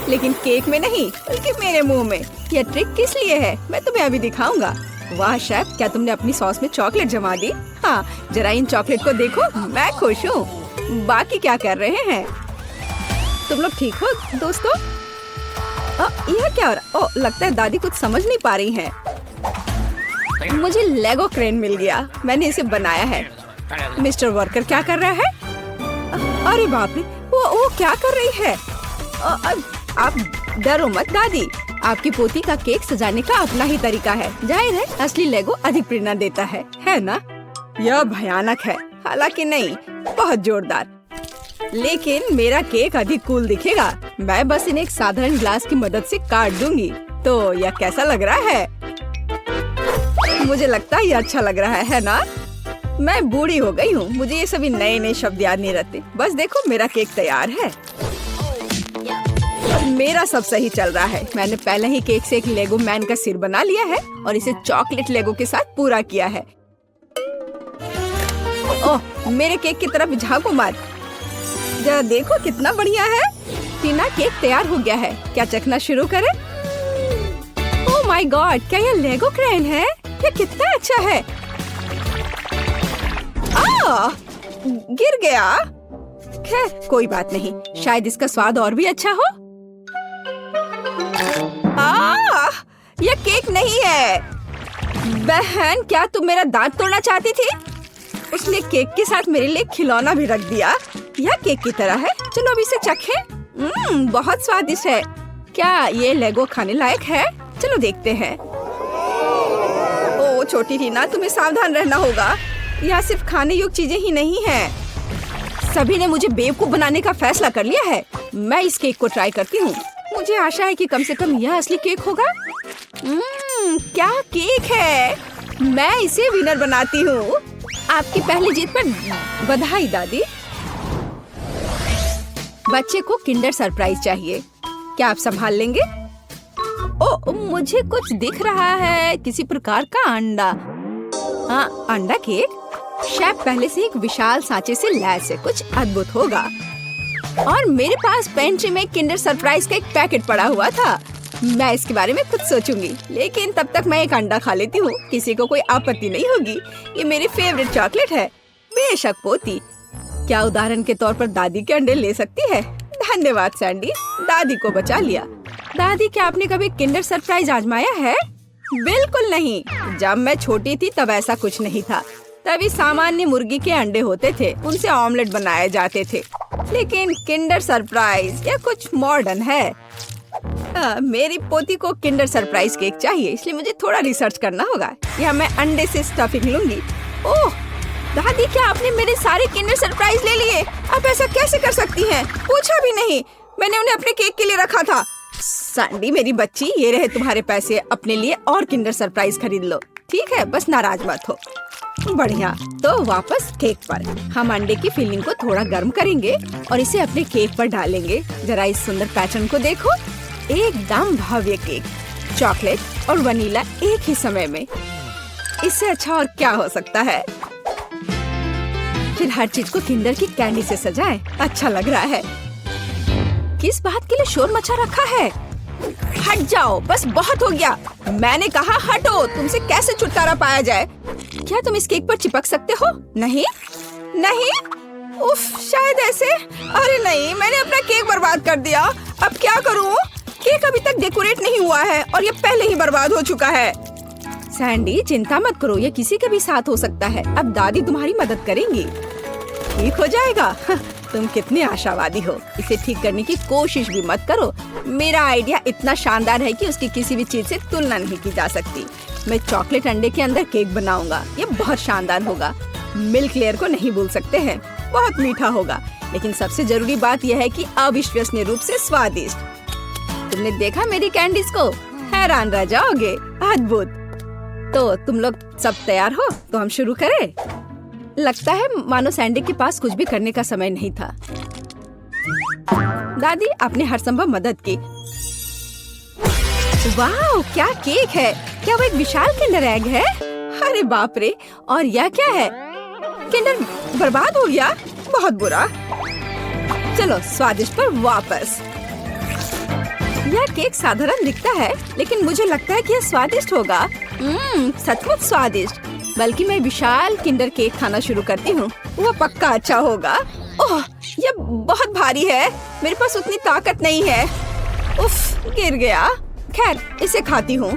लेकिन केक में नहीं बल्कि मेरे मुंह में। यह ट्रिक किस लिए है मैं तुम्हें अभी दिखाऊंगा। वाह शेफ, क्या तुमने अपनी सॉस में चॉकलेट जमा दी? हाँ, जरा इन चॉकलेट को देखो, मैं खुश हूँ। बाकी क्या कर रहे हैं तुम लोग? ठीक हो दोस्तों? यह क्या हो रहा? ओह, लगता है दादी कुछ समझ नहीं पा रही हैं। मुझे लेगो क्रेन मिल गया। मैंने इसे बनाया है। मिस्टर वर्कर क्या कर रहा है? अरे बाप रे, वो क्या कर रही है? आप डरो मत दादी, आपकी पोती का केक सजाने का अपना ही तरीका है। जाहिर है असली लेगो अधिक प्रेरणा देता है ना? यह भयानक है, हालांकि नहीं, बहुत जोरदार। लेकिन मेरा केक अधिक कूल दिखेगा। मैं बस इन्हें एक साधारण ग्लास की मदद से काट दूंगी। तो यह कैसा लग रहा है? मुझे लगता है ये अच्छा लग रहा है ना? मैं बूढ़ी हो गई हूँ, मुझे ये सभी नए नए शब्द याद नहीं रहते। बस देखो, मेरा केक तैयार है। मेरा सब सही चल रहा है। मैंने पहले ही केक से एक लेगो मैन का सिर बना लिया है और इसे चॉकलेट लेगो के साथ पूरा किया है। ओह, मेरे केक की तरफ झांको मत। जरा देखो कितना बढ़िया है। टीना, केक तैयार हो गया है। क्या चखना शुरू करें? ओह माय गॉड, क्या यह लेगो क्रेन है? यह कितना अच्छा है। गिर गया। खैर कोई बात नहीं, शायद इसका स्वाद और भी अच्छा हो। यह केक नहीं है। बहन, क्या तुम मेरा दांत तोड़ना चाहती थी? उसने केक के साथ मेरे लिए खिलौना भी रख दिया। यह केक की तरह है। चलो अब इसे चखें। बहुत स्वादिष्ट है। क्या ये लेगो खाने लायक है? चलो देखते हैं। ओ छोटी टीना, तुम्हें सावधान रहना होगा। यह सिर्फ खाने योग्य चीजें ही नहीं है। सभी ने मुझे बेवकूफ बनाने का फैसला कर लिया है। मैं इस केक को ट्राई करती हूँ। मुझे आशा है कि कम से कम यह असली केक होगा। क्या केक है! मैं इसे विनर बनाती हूँ। आपकी पहली जीत पर बधाई दादी। बच्चे को किंडर सरप्राइज चाहिए। क्या आप संभाल लेंगे? ओ, मुझे कुछ दिख रहा है, किसी प्रकार का अंडा। हाँ, अंडा केक। शेफ पहले से एक विशाल सांचे से लैस है। कुछ अद्भुत होगा। और मेरे पास पेंट्री में किंडर सरप्राइज का एक पैकेट पड़ा हुआ था। मैं इसके बारे में कुछ सोचूंगी, लेकिन तब तक मैं एक अंडा खा लेती हूँ। किसी को कोई आपत्ति नहीं होगी। ये मेरी फेवरेट चॉकलेट है। बेशक पोती। क्या उदाहरण के तौर पर दादी के अंडे ले सकती है? धन्यवाद सैंडी, दादी को बचा लिया। दादी, क्या आपने कभी किंडर सरप्राइज आजमाया है? बिल्कुल नहीं। जब मैं छोटी थी तब ऐसा कुछ नहीं था। तभी सामान्य मुर्गी के अंडे होते थे, उनसे ऑमलेट बनाए जाते थे। लेकिन किंडर सरप्राइज यह कुछ मॉडर्न है। मेरी पोती को किंडर सरप्राइज केक चाहिए, इसलिए मुझे थोड़ा रिसर्च करना होगा। या मैं अंडे से स्टफिंग लूंगी। ओह दादी, क्या आपने मेरे सारे किंडर सरप्राइज ले लिए? आप ऐसा कैसे कर सकती हैं? पूछा भी नहीं। मैंने उन्हें अपने केक के लिए रखा था। सैंडी मेरी बच्ची, ये रहे तुम्हारे पैसे। अपने लिए और किंडर सरप्राइज खरीद लो। ठीक है, बस नाराज मत हो। बढ़िया। तो वापस केक पर। हम अंडे की फिलिंग को थोड़ा गर्म करेंगे और इसे अपने केक पर डालेंगे। जरा इस सुंदर पैटर्न को देखो। एकदम भव्य केक, चॉकलेट और वनीला एक ही समय में। इससे अच्छा और क्या हो सकता है? फिर हर चीज को किंडर की कैंडी से सजाएं। अच्छा लग रहा है। किस बात के लिए शोर मचा रखा है? हट जाओ, बस बहुत हो गया। मैंने कहा हटो। तुमसे कैसे छुटकारा पाया जाए? क्या तुम इस केक पर चिपक सकते हो? नहीं नहीं। उफ, शायद ऐसे। अरे नहीं, मैंने अपना केक बर्बाद कर दिया। अब क्या करूं? केक अभी तक डेकोरेट नहीं हुआ है और ये पहले ही बर्बाद हो चुका है। सैंडी चिंता मत करो, ये किसी के भी साथ हो सकता है। अब दादी तुम्हारी मदद करेंगी। ठीक हो जाएगा। तुम कितने आशावादी हो। इसे ठीक करने की कोशिश भी मत करो। मेरा आइडिया इतना शानदार है कि उसकी किसी भी चीज से तुलना नहीं की जा सकती। मैं चॉकलेट अंडे के अंदर केक बनाऊंगा। ये बहुत शानदार होगा। मिल्क लेयर को नहीं भूल सकते हैं। बहुत मीठा होगा, लेकिन सबसे जरूरी बात यह है कि अविश्वसनीय रूप से स्वादिष्ट। तुमने देखा मेरी कैंडीज को? हैरान रह जाओगे। अद्भुत। तो तुम लोग सब तैयार हो? तो हम शुरू करें। लगता है मानो सैंडी के पास कुछ भी करने का समय नहीं था। दादी, आपने हर संभव मदद की। वाह, क्या केक है! क्या वो एक विशाल किंडर एग है? अरे बाप रे! और यह क्या है? किंडर बर्बाद हो गया। बहुत बुरा। चलो स्वादिष्ट पर वापस। यह केक साधारण दिखता है, लेकिन मुझे लगता है कि यह स्वादिष्ट होगा। सचमुच स्वादिष्ट। बल्कि मैं विशाल किंडर केक खाना शुरू करती हूँ। वह पक्का अच्छा होगा। ओह, यह बहुत भारी है। मेरे पास उतनी ताकत नहीं है। उफ, गिर गया। खैर, इसे खाती हूँ।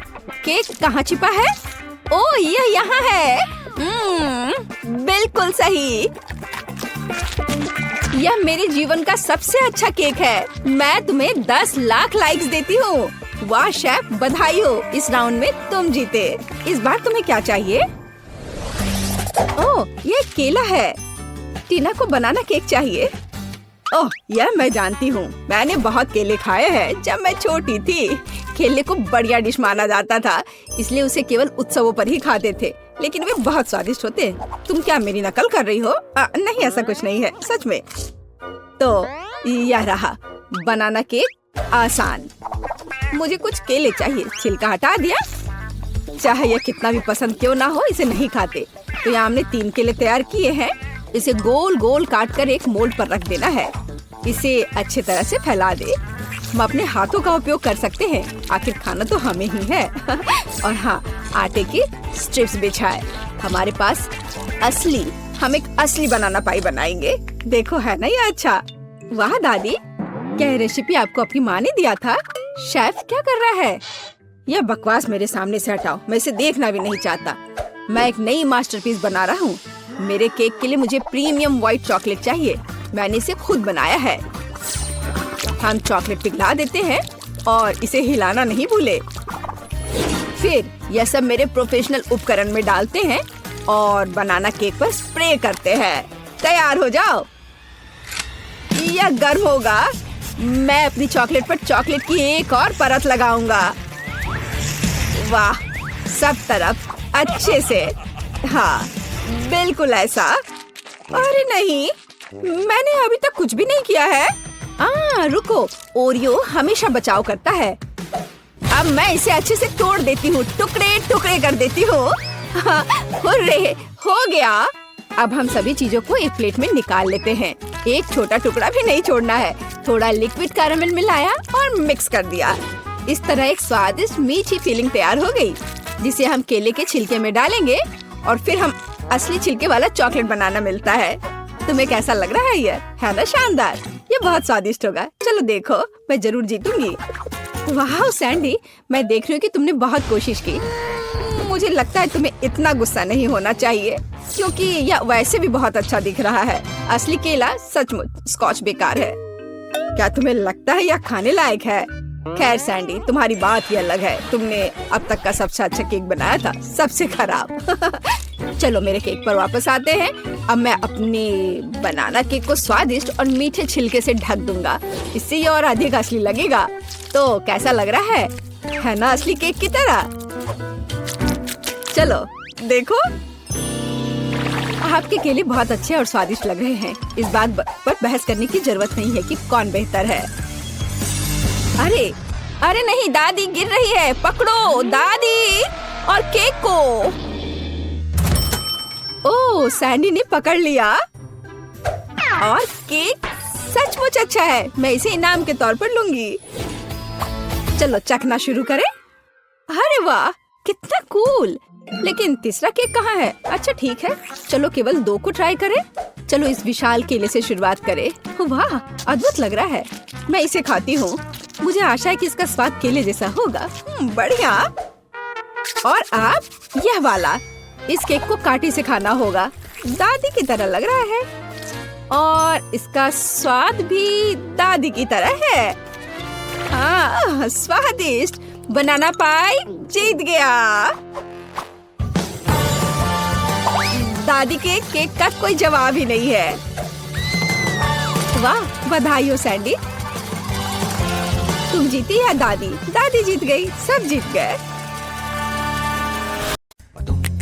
केक कहाँ छिपा है? ओह, यह यहाँ है। बिल्कुल सही। यह मेरे जीवन का सबसे अच्छा केक है। मैं तुम्हें 10 लाख लाइक्स देती हूँ। वाह शेफ, बधाई हो। इस राउंड में तुम जीते। इस बार तुम्हें क्या चाहिए? ओह, ये केला है। टीना को बनाना केक चाहिए। ओह, यह मैं जानती हूँ। मैंने बहुत केले खाए हैं जब मैं छोटी थी। केले को बढ़िया डिश माना जाता था, इसलिए उसे केवल उत्सवों पर ही खाते थे। लेकिन वे बहुत स्वादिष्ट होते। तुम क्या मेरी नकल कर रही हो? नहीं, ऐसा कुछ नहीं है, सच में। तो यह रहा बनाना केक। आसान। मुझे कुछ केले चाहिए। छिलका हटा दिया। चाहे यह कितना भी पसंद क्यों ना हो, इसे नहीं खाते। तो यहाँ हमने 3 केले तैयार किए हैं। इसे गोल गोल काट कर एक मोल्ड पर रख देना है। इसे अच्छी तरह से फैला दे। हम अपने हाथों का उपयोग कर सकते हैं, आखिर खाना तो हमें ही है। और हाँ, आटे की स्ट्रिप्स बिछाए। हमारे पास हम एक असली बनाना पाई बनाएंगे। देखो, है ना ये अच्छा? वाह दादी, क्या ये रेसिपी आपको अपनी माँ ने दिया था? शेफ क्या कर रहा है? यह बकवास मेरे सामने से हटाओ, मैं इसे देखना भी नहीं चाहता। मैं एक नई मास्टरपीस बना रहा हूँ। मेरे केक के लिए मुझे प्रीमियम व्हाइट चॉकलेट चाहिए। मैंने इसे खुद बनाया है। हम चॉकलेट पिघला देते हैं और इसे हिलाना नहीं भूले। फिर यह सब मेरे प्रोफेशनल उपकरण में डालते हैं और बनाना केक पर स्प्रे करते हैं। तैयार हो जाओ। यह गर्म होगा। मैं अपनी चॉकलेट पर चॉकलेट की एक और परत लगाऊंगा। वाह, सब तरफ अच्छे से। हाँ, बिल्कुल ऐसा। अरे नहीं, मैंने अभी तक कुछ भी नहीं किया है। रुको, ओरियो हमेशा बचाव करता है। अब मैं इसे अच्छे से तोड़ देती हूँ, टुकड़े टुकड़े कर देती हूँ। हुर्रे, हो गया। अब हम सभी चीजों को एक प्लेट में निकाल लेते हैं। एक छोटा टुकड़ा भी नहीं छोड़ना है। थोड़ा लिक्विड कैरामेल मिलाया और मिक्स कर दिया। इस तरह एक स्वादिष्ट मीठी फीलिंग तैयार हो गई, जिसे हम केले के छिलके में डालेंगे और फिर हम असली छिलके वाला चॉकलेट बनाना मिलता है। तुम्हें कैसा लग रहा है? ये है ना शानदार? ये बहुत स्वादिष्ट होगा। चलो देखो, मैं जरूर जीतूंगी। वाह सैंडी, मैं देख रही हूँ कि तुमने बहुत कोशिश की। मुझे लगता है तुम्हें इतना गुस्सा नहीं होना चाहिए, क्योंकि यह वैसे भी बहुत अच्छा दिख रहा है। असली केला सचमुच स्कॉच बेकार है। क्या तुम्हें लगता है यह खाने लायक है? खैर सैंडी, तुम्हारी बात ही अलग है। तुमने अब तक का सबसे अच्छा केक बनाया था, सबसे खराब। चलो मेरे केक पर वापस आते हैं। अब मैं अपने बनाना केक को स्वादिष्ट और मीठे छिलके से ढक दूंगा। इससे ये और अधिक असली लगेगा। तो कैसा लग रहा है ना असली केक की तरह? चलो देखो, आपके केले बहुत अच्छे और स्वादिष्ट लग रहे हैं। इस बात पर बहस करने की जरूरत नहीं है कि कौन बेहतर है। अरे नहीं, दादी गिर रही है। पकड़ो दादी और केक को। ओह, सैंडी ने पकड़ लिया और केक सचमुच अच्छा है। मैं इसे इनाम के तौर पर लूंगी। चलो चखना शुरू करें। अरे वाह, कितना कूल। लेकिन तीसरा केक कहाँ है? अच्छा ठीक है, चलो केवल 2 को ट्राई करें। चलो इस विशाल केले से शुरुआत करें। वाह, अद्भुत लग रहा है। मैं इसे खाती हूँ। मुझे आशा है कि इसका स्वाद केले जैसा होगा। बढ़िया। और आप यह वाला, इस केक को कांटे से खाना होगा। दादी की तरह लग रहा है और इसका स्वाद भी दादी की तरह है। हाँ, स्वादिष्ट। बनाना पाई जीत गया। दादी के केक का कोई जवाब ही नहीं है। वाह, बधाई हो सैंडी। तुम जीती या दादी? दादी जीत गई, सब जीत गए।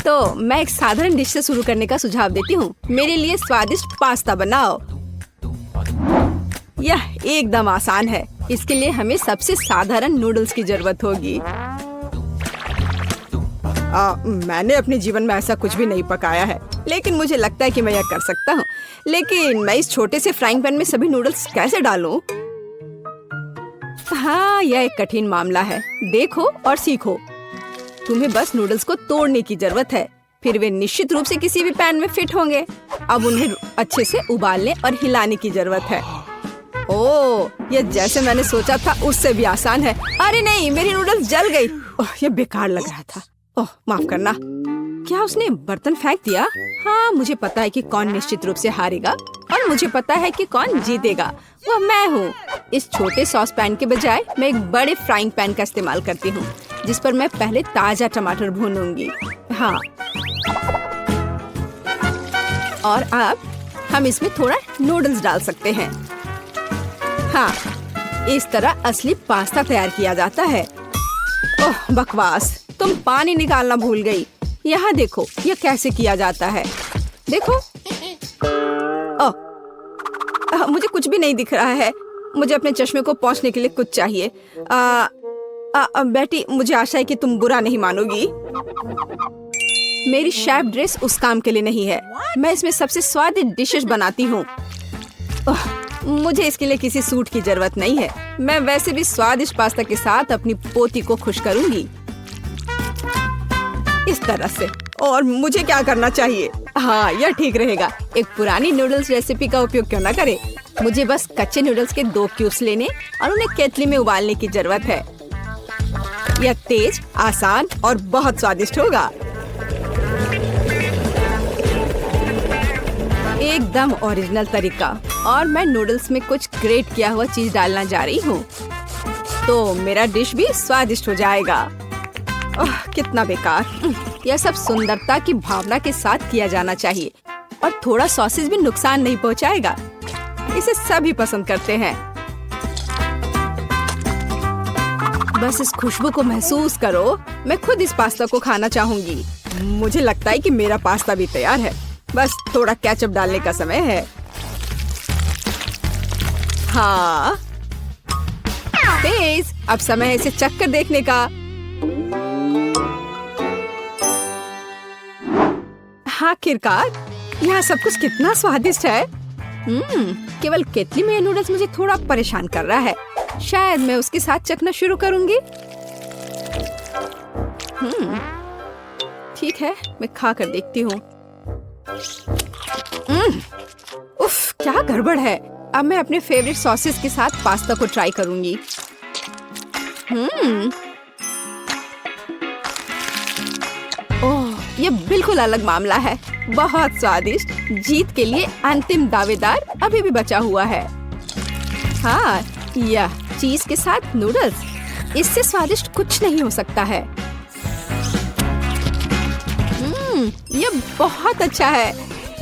तो मैं एक साधारण डिश से शुरू करने का सुझाव देती हूँ। मेरे लिए स्वादिष्ट पास्ता बनाओ। यह एकदम आसान है। इसके लिए हमें सबसे साधारण नूडल्स की जरूरत होगी। मैंने अपने जीवन में ऐसा कुछ भी नहीं पकाया है, लेकिन मुझे लगता है कि मैं यह कर सकता हूँ। लेकिन मैं इस छोटे से फ्राइंग पैन में सभी नूडल्स कैसे डालूं? हाँ, यह एक कठिन मामला है। देखो और सीखो। तुम्हें बस नूडल्स को तोड़ने की जरूरत है, फिर वे निश्चित रूप से किसी भी पैन में फिट होंगे। अब उन्हें अच्छे से उबालने और हिलाने की जरूरत है। ओह, यह जैसे मैंने सोचा था उससे भी आसान है। अरे नहीं, मेरी नूडल्स जल गई। ओह, यह बेकार लग रहा था। ओह, माफ करना। क्या उसने बर्तन फेंक दिया? हाँ, मुझे पता है कि कौन निश्चित रूप से हारेगा और मुझे पता है कि कौन जीतेगा। वह मैं हूँ। इस छोटे सॉस पैन के बजाय मैं एक बड़े फ्राइंग पैन का इस्तेमाल करती हूँ, जिस पर मैं पहले ताजा टमाटर भूनूंगी। हाँ, और अब हम इसमें थोड़ा नूडल्स डाल सकते हैं। हाँ, इस तरह असली पास्ता तैयार किया जाता है। ओह बकवास, तुम पानी निकालना भूल गई। यहाँ देखो, यह कैसे किया जाता है। देखो। ओह, मुझे कुछ भी नहीं दिख रहा है। मुझे अपने चश्मे को पोंछने के लिए कुछ चाहिए। बेटी, मुझे आशा है कि तुम बुरा नहीं मानोगी। मेरी शेफ ड्रेस उस काम के लिए नहीं है। मैं इसमें सबसे स्वादिष्ट डिशेस बनाती हूँ। मुझे इसके लिए किसी सूट की जरूरत नहीं है। मैं वैसे भी स्वादिष्ट पास्ता के साथ अपनी पोती को खुश करूंगी इस तरह से। और मुझे क्या करना चाहिए? हाँ, यह ठीक रहेगा। एक पुरानी नूडल्स रेसिपी का उपयोग क्यों न करें। मुझे बस कच्चे नूडल्स के 2 क्यूब्स लेने और उन्हें केतली में उबालने की जरूरत है। यह तेज, आसान और बहुत स्वादिष्ट होगा। एकदम ओरिजिनल तरीका। और मैं नूडल्स में कुछ ग्रेट किया हुआ चीज डालना जा रही हूँ, तो मेरा डिश भी स्वादिष्ट हो जाएगा। कितना बेकार। यह सब सुंदरता की भावना के साथ किया जाना चाहिए और थोड़ा सॉसेज भी नुकसान नहीं पहुँचाएगा। इसे सभी पसंद करते हैं। बस इस खुशबू को महसूस करो। मैं खुद इस पास्ता को खाना चाहूंगी। मुझे लगता है कि मेरा पास्ता भी तैयार है। बस थोड़ा केचप डालने का समय है। हाँ, तेज। अब समय है इसे चख कर देखने का। आखिरकार यहाँ सब कुछ कितना स्वादिष्ट है। केवल केतली में ये नूडल्स मुझे थोड़ा परेशान कर रहा है। शायद मैं उसके साथ चखना शुरू करूंगी। ठीक है, मैं खा कर देखती हूँ। उफ, क्या गड़बड़ है। अब मैं अपने फेवरेट सॉसेस के साथ पास्ता को ट्राई करूंगी। ओह, ये बिल्कुल अलग मामला है। बहुत स्वादिष्ट। जीत के लिए अंतिम दावेदार अभी भी बचा हुआ है। हाँ, यह चीज के साथ नूडल्स, इससे स्वादिष्ट कुछ नहीं हो सकता है। यह बहुत अच्छा है।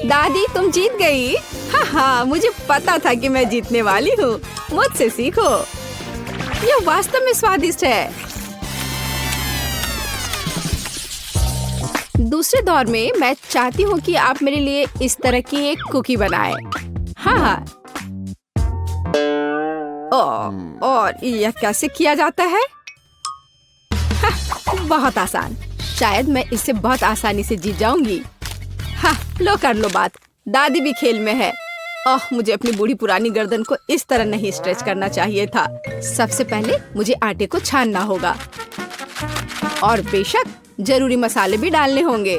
दादी, तुम जीत गई। हाँ, मुझे पता था कि मैं जीतने वाली हूँ। मुझसे सीखो। यह वास्तव में स्वादिष्ट है। दूसरे दौर में मैं चाहती हूँ कि आप मेरे लिए इस तरह की एक कुकी बनाएं। हाँ। और यह कैसे किया जाता है? बहुत आसान। शायद मैं इससे बहुत आसानी से जीत जाऊंगी। हाँ, लो कर लो बात। दादी भी खेल में है। मुझे अपनी बूढ़ी पुरानी गर्दन को इस तरह नहीं स्ट्रेच करना चाहिए था। सबसे पहले मुझे आटे को छानना होगा और बेशक जरूरी मसाले भी डालने होंगे।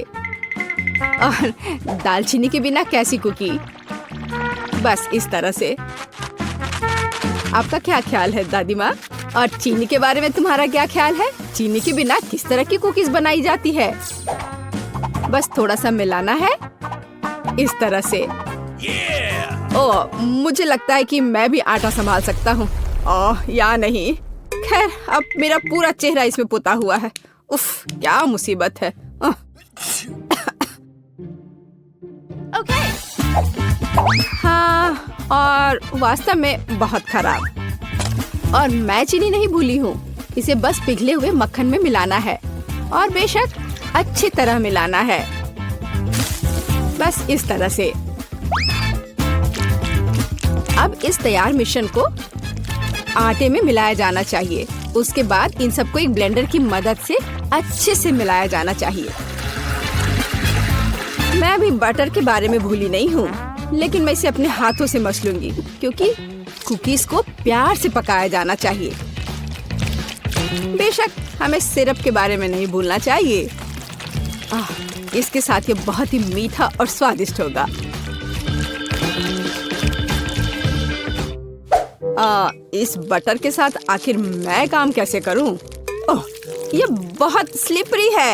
और दालचीनी के बिना कैसी कुकी? बस इस तरह से। आपका क्या ख्याल है दादी माँ? और चीनी के बारे में तुम्हारा क्या ख्याल है? चीनी के बिना किस तरह की कुकीज बनाई जाती है? बस थोड़ा सा मिलाना है इस तरह से। मुझे लगता है कि मैं भी आटा संभाल सकता हूँ। या नहीं। खैर, अब मेरा पूरा चेहरा इसमें पुता हुआ है। उफ, क्या मुसीबत है। हाँ, और वास्तव में बहुत खराब। और मैं चीनी नहीं भूली हूँ। इसे बस पिघले हुए मक्खन में मिलाना है और बेशक अच्छी तरह मिलाना है। बस इस तरह से। अब इस तैयार मिश्रण को आटे में मिलाया जाना चाहिए। उसके बाद इन सबको एक ब्लेंडर की मदद से अच्छे से मिलाया जाना चाहिए। मैं अभी बटर के बारे में भूली नहीं हूँ, लेकिन मैं इसे अपने हाथों से मस लूंगी क्योंकि कुकीज को प्यार से पकाया जाना चाहिए। बेशक हमें सिरप के बारे में नहीं भूलना चाहिए। इसके साथ ये बहुत ही मीठा और स्वादिष्ट होगा। इस बटर के साथ आखिर मैं काम कैसे करूं? ये बहुत स्लिपरी है।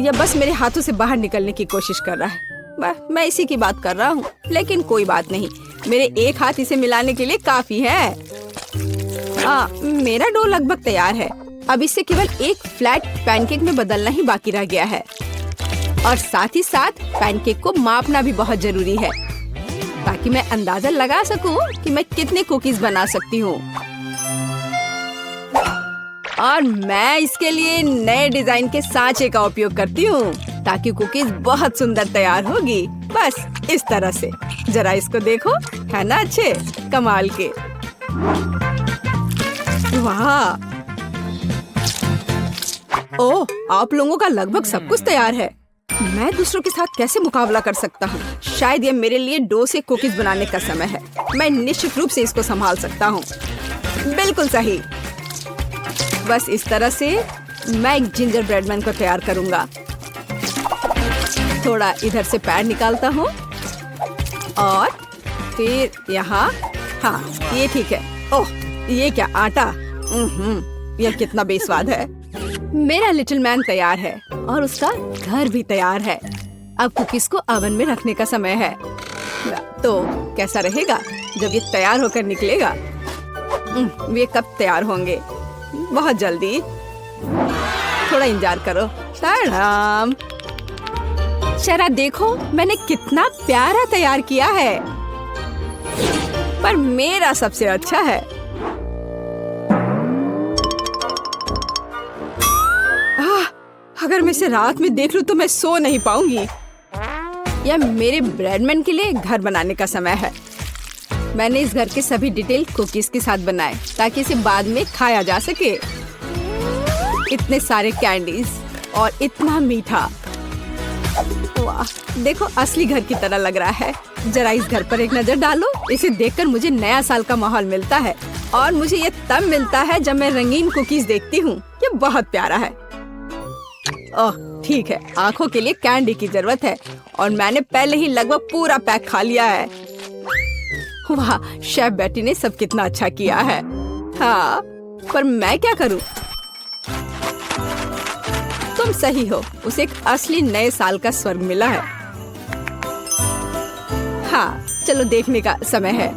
ये बस मेरे हाथों से बाहर निकलने की कोशिश कर रहा है। मैं इसी की बात कर रहा हूँ, लेकिन कोई बात नहीं। मेरे एक हाथ इसे मिलाने के लिए काफी है। मेरा डो लगभग तैयार है। अब इसे केवल एक फ्लैट पैनकेक में बदलना ही बाकी रह गया है। और साथ ही साथ पैनकेक को मापना भी बहुत जरूरी है ताकि मैं अंदाजा लगा सकूं कि मैं कितने कुकीज बना सकती हूँ। और मैं इसके लिए नए डिजाइन के सांचे का उपयोग करती हूँ ताकि कुकीज बहुत सुंदर तैयार होगी। बस इस तरह से। जरा इसको देखो, है ना अच्छे कमाल के? वाह! ओह, आप लोगों का लगभग सब कुछ तैयार है। मैं दूसरों के साथ कैसे मुकाबला कर सकता हूँ? शायद ये मेरे लिए डो से कुकीज बनाने का समय है। मैं निश्चित रूप से इसको संभाल सकता हूँ। बिल्कुल सही। बस इस तरह से मैं एक जिंजर ब्रेड मैन को तैयार करूँगा। थोड़ा इधर से पैर निकालता हूँ और फिर यहाँ। हाँ, ये ठीक है। ओह, ये क्या आटा? यह कितना बेस्वाद है। मेरा लिटिल मैन तैयार है और उसका घर भी तैयार है। अब कुकीज को ओवन में रखने का समय है। तो कैसा रहेगा जब ये तैयार होकर निकलेगा? ये कब तैयार होंगे? बहुत जल्दी। थोड़ा इंतजार करो। टाडाम! जरा देखो मैंने कितना प्यारा तैयार किया है, पर मेरा सबसे अच्छा है। अगर मैं इसे रात में देख लूं तो मैं सो नहीं पाऊंगी। यह मेरे ब्रेडमैन के लिए घर बनाने का समय है। मैंने इस घर के सभी डिटेल कुकीज के साथ बनाए ताकि इसे बाद में खाया जा सके। इतने सारे कैंडीज और इतना मीठा। वाह, देखो असली घर की तरह लग रहा है। जरा इस घर पर एक नजर डालो। इसे देखकर मुझे नया साल का माहौल मिलता है और मुझे ये तब मिलता है जब मैं रंगीन कुकीज देखती हूँ। ये बहुत प्यारा है। ओह ठीक है, आंखों के लिए कैंडी की जरूरत है और मैंने पहले ही लगभग पूरा पैक खा लिया है। वाह, शेफ बेटी ने सब कितना अच्छा किया है। हाँ, पर मैं क्या करूँ? तुम सही हो, उसे एक असली नए साल का स्वर्ग मिला है। हाँ, चलो देखने का समय है।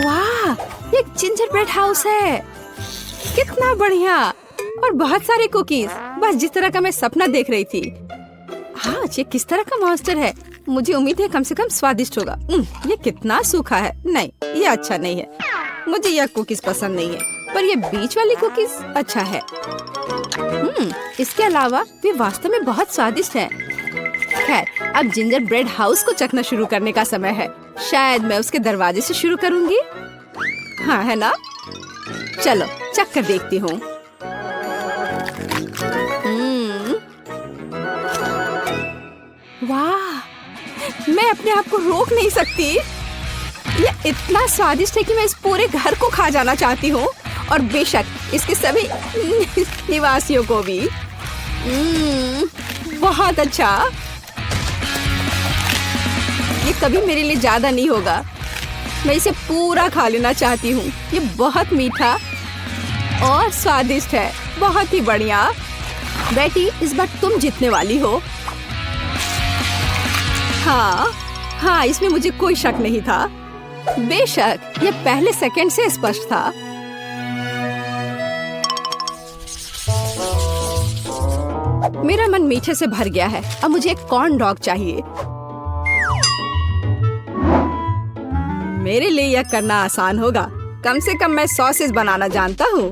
वाह, ये जिंजर ब्रेड हाउस है। कितना बढ़िया और बहुत सारे कुकीज, बस जिस तरह का मैं सपना देख रही थी। हाँ, ये किस तरह का मॉन्स्टर है? मुझे उम्मीद है कम से कम स्वादिष्ट होगा। ये कितना सूखा है। नहीं, ये अच्छा नहीं है। मुझे यह कुकीज पसंद नहीं है, पर ये बीच वाली कुकीज अच्छा है। इसके अलावा वे वास्तव में बहुत स्वादिष्ट हैं। खैर, अब जिंजर ब्रेड हाउस को चखना शुरू करने का समय है। शायद मैं उसके दरवाजे से शुरू करूंगी। हाँ, है ना? चलो चख कर देखती हूँ। वाह, मैं अपने आप को रोक नहीं सकती। ये इतना स्वादिष्ट है कि मैं इस पूरे घर को खा जाना चाहती हूँ और बेशक इसके सभी निवासियों को भी। बहुत अच्छा। ये कभी मेरे लिए ज्यादा नहीं होगा। मैं इसे पूरा खा लेना चाहती हूँ। ये बहुत मीठा और स्वादिष्ट है। बहुत ही बढ़िया। बेटी, इस बार तुम जीतने वाली हो। हाँ, इसमें मुझे कोई शक नहीं था। बेशक ये पहले सेकंड से स्पष्ट था। मेरा मन मीठे से भर गया है। अब मुझे एक कॉर्न डॉग चाहिए। मेरे लिए यह करना आसान होगा। कम से कम मैं सॉसेस बनाना जानता हूँ।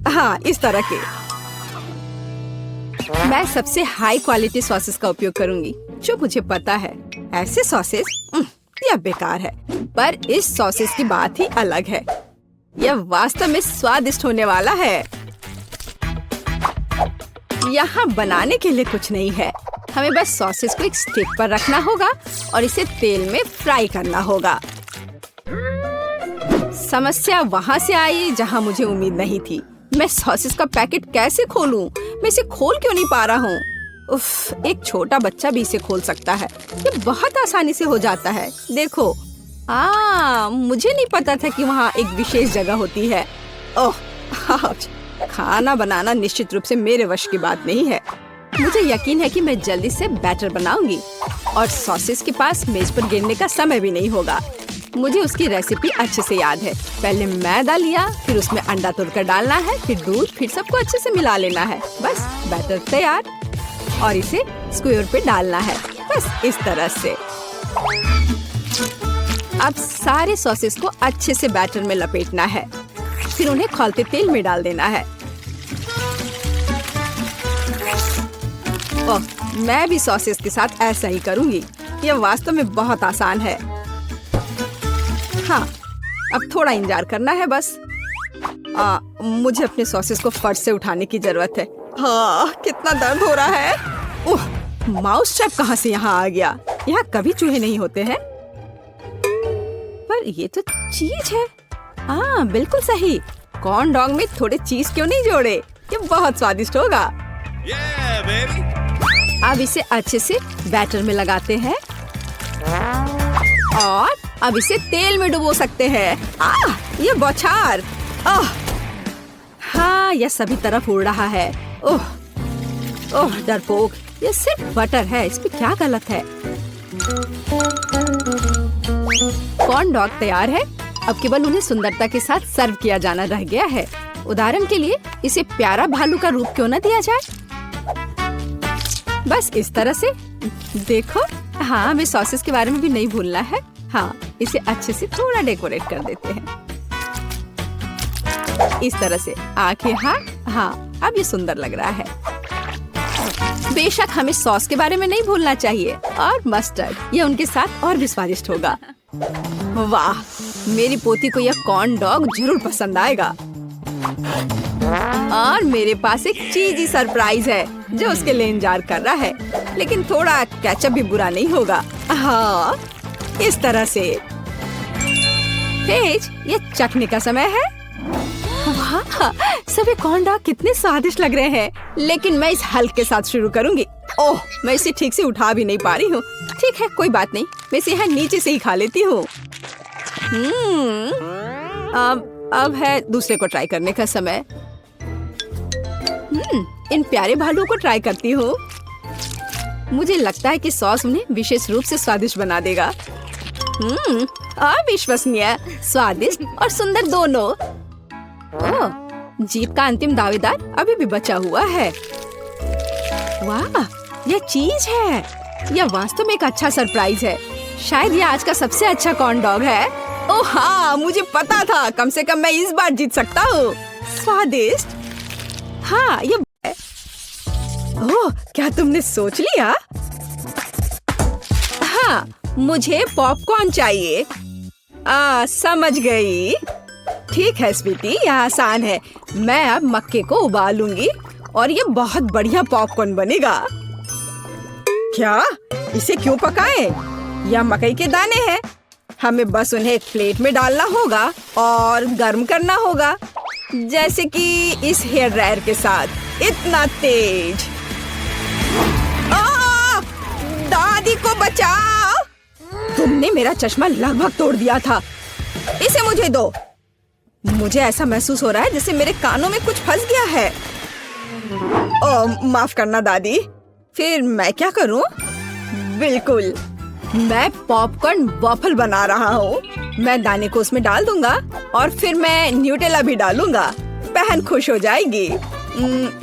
हाँ, इस तरह के। मैं सबसे हाई क्वालिटी सॉसेस का उपयोग करूंगी जो मुझे पता है। ऐसे सॉसेस यह बेकार है, पर इस सॉसेस की बात ही अलग है। यह वास्तव में स्वादिष्ट होने वाला है। यहाँ बनाने के लिए कुछ नहीं है। हमें बस सॉसेस को एक स्टिक पर रखना होगा और इसे तेल में फ्राई करना होगा। समस्या वहाँ से आई जहाँ मुझे उम्मीद नहीं थी। मैं सॉसेस का पैकेट कैसे खोलूं? मैं इसे खोल क्यों नहीं पा रहा हूँ? उफ, एक छोटा बच्चा भी इसे खोल सकता है। ये बहुत आसानी से हो जाता है। देखो, मुझे नहीं पता था कि वहाँ एक विशेष जगह होती है। ओह, खाना बनाना निश्चित रूप से मेरे वश की बात नहीं है। मुझे यकीन है कि मैं जल्दी से बैटर बनाऊंगी और सॉसेस के पास मेज पर गिरने का समय भी नहीं होगा। मुझे उसकी रेसिपी अच्छे से याद है। पहले मैदा लिया, फिर उसमें अंडा तोड़कर डालना है, फिर दूध, फिर सबको अच्छे से मिला लेना है। बस बैटर तैयार और इसे स्क्वायर पे डालना है। बस इस तरह से। अब सारे सॉसेस को अच्छे से बैटर में लपेटना है, फिर उन्हें खौलते तेल में डाल देना है। ओह, मैं भी सॉसेस के साथ ऐसा ही करूंगी। यह वास्तव में बहुत आसान है। हाँ, अब थोड़ा इंतजार करना है बस। मुझे अपने सॉसेस को फर्श से उठाने की जरूरत है। कितना दर्द हो रहा है। ओह, माउस ट्रैप कहाँ से यहाँ आ गया? यहाँ कभी चूहे नहीं होते हैं। पर ये तो चीज है। बिल्कुल सही। कॉर्न डॉग में थोड़े चीज क्यों नहीं जोड़े? ये बहुत स्वादिष्ट होगा। अब इसे अच्छे से बैटर में लगाते हैं और अब इसे तेल में डुबो सकते हैं। ये बौछार। हाँ, यह सभी तरफ उड़ रहा है। ओह ओह डरपोक, ये सिर्फ बटर है, इसमें क्या गलत है? कॉर्न डॉग तैयार है। अब केवल उन्हें सुंदरता के साथ सर्व किया जाना रह गया है। उदाहरण के लिए इसे प्यारा भालू का रूप क्यों न दिया जाए? बस इस तरह से। देखो, हाँ, हमें सॉसेस के बारे में भी नहीं भूलना है। हाँ, इसे अच्छे से थोड़ा डेकोरेट कर देते हैं इस तरह से। आंखें, हाँ, अब ये सुंदर लग रहा है। बेशक हमें सॉस के बारे में नहीं भूलना चाहिए, और मस्टर्ड, ये उनके साथ और भी स्वादिष्ट होगा। वाह, मेरी पोती को यह कॉर्न डॉग जरूर पसंद आएगा। और मेरे पास एक चीजी सरप्राइज है जो उसके लिए इंतजार कर रहा है, लेकिन थोड़ा केचप भी बुरा नहीं होगा। हाँ, इस तरह से। पेज, ये चखने का समय है। वाह, सभी कॉर्न डॉग कितने स्वादिष्ट लग रहे हैं, लेकिन मैं इस हल्क के साथ शुरू करूंगी। ओह, मैं इसे ठीक से उठा भी नहीं पा रही हूँ। ठीक है, कोई बात नहीं, मैं इसे यहाँ नीचे से ही खा लेती हूँ। अब है दूसरे को ट्राई करने का समय। इन प्यारे भालू को ट्राई करती हूँ। मुझे लगता है कि सॉस उन्हें विशेष रूप से स्वादिष्ट बना देगा। अविश्वसनीय, स्वादिष्ट और सुंदर दोनों। ओह, जीत का अंतिम दावेदार अभी भी बचा हुआ है। वाह, यह चीज है। यह वास्तव में एक अच्छा सरप्राइज है। शायद यह आज का सबसे अच्छा कॉर्न डॉग है। ओह हाँ, मुझे पता था, कम से कम मैं इस बार जीत सकता हूँ। स्वादिष्ट। हाँ, ये ओह, क्या तुमने सोच लिया? हाँ, मुझे पॉपकॉर्न चाहिए। समझ गई। ठीक है स्वीटी, यह आसान है। मैं अब मक्के को उबालूंगी और ये बहुत बढ़िया पॉपकॉर्न बनेगा। क्या? इसे क्यों पकाएं? यह मकई के दाने हैं। हमें बस उन्हें एक प्लेट में डालना होगा और गर्म करना होगा, जैसे कि इस हेयर ड्रायर के साथ। इतना तेज। दादी को बचाओ! तुमने मेरा चश्मा लगभग तोड़ दिया था। इसे मुझे दो। मुझे ऐसा महसूस हो रहा है जैसे मेरे कानों में कुछ फंस गया है। माफ करना दादी। फिर मैं क्या करूं? बिल्कुल, मैं पॉपकॉर्न वॉफल बना रहा हूँ। मैं दाने को उसमें डाल दूंगा और फिर मैं न्यूटेला भी डालूंगा। बहन खुश हो जाएगी।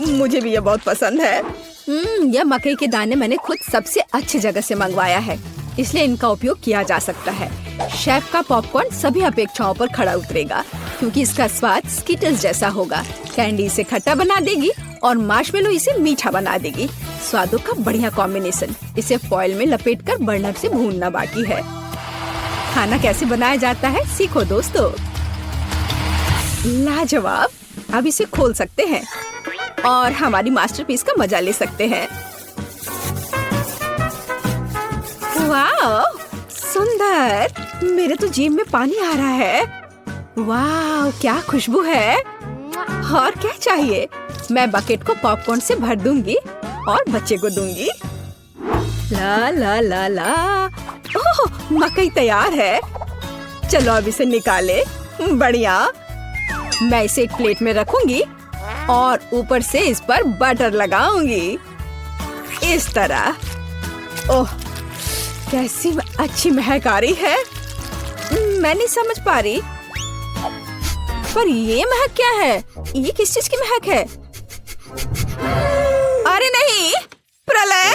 मुझे भी ये बहुत पसंद है। यह मकई के दाने मैंने खुद सबसे अच्छी जगह से मंगवाया है, इसलिए इनका उपयोग किया जा सकता है। शेफ का पॉपकॉर्न सभी अपेक्षाओं पर खड़ा उतरेगा, क्योंकि इसका स्वाद स्कीटल्स जैसा होगा। कैंडी इसे खट्टा बना देगी और मार्शमेलो इसे मीठा बना देगी। स्वादों का बढ़िया कॉम्बिनेशन। इसे फॉइल में लपेटकर बर्नर से भूनना बाकी है। खाना कैसे बनाया जाता है सीखो दोस्तों। लाजवाब। अब इसे खोल सकते हैं और हमारी मास्टरपीस का मजा ले सकते हैं। वाह, सुंदर। मेरे तो जीभ में पानी आ रहा है। वाह, क्या खुशबू है। और क्या चाहिए? मैं बकेट को पॉपकॉर्न से भर दूंगी और बच्चे को दूंगी। ला ला ला ला। ओह, मकई तैयार है। चलो अब इसे निकाले। बढ़िया। मैं इसे एक प्लेट में रखूंगी और ऊपर से इस पर बटर लगाऊंगी, इस तरह। ओह, कैसी अच्छी महक आ रही है। मैं नहीं समझ पा रही, पर ये महक क्या है? ये किस चीज की महक है? अरे नहीं, प्रलय!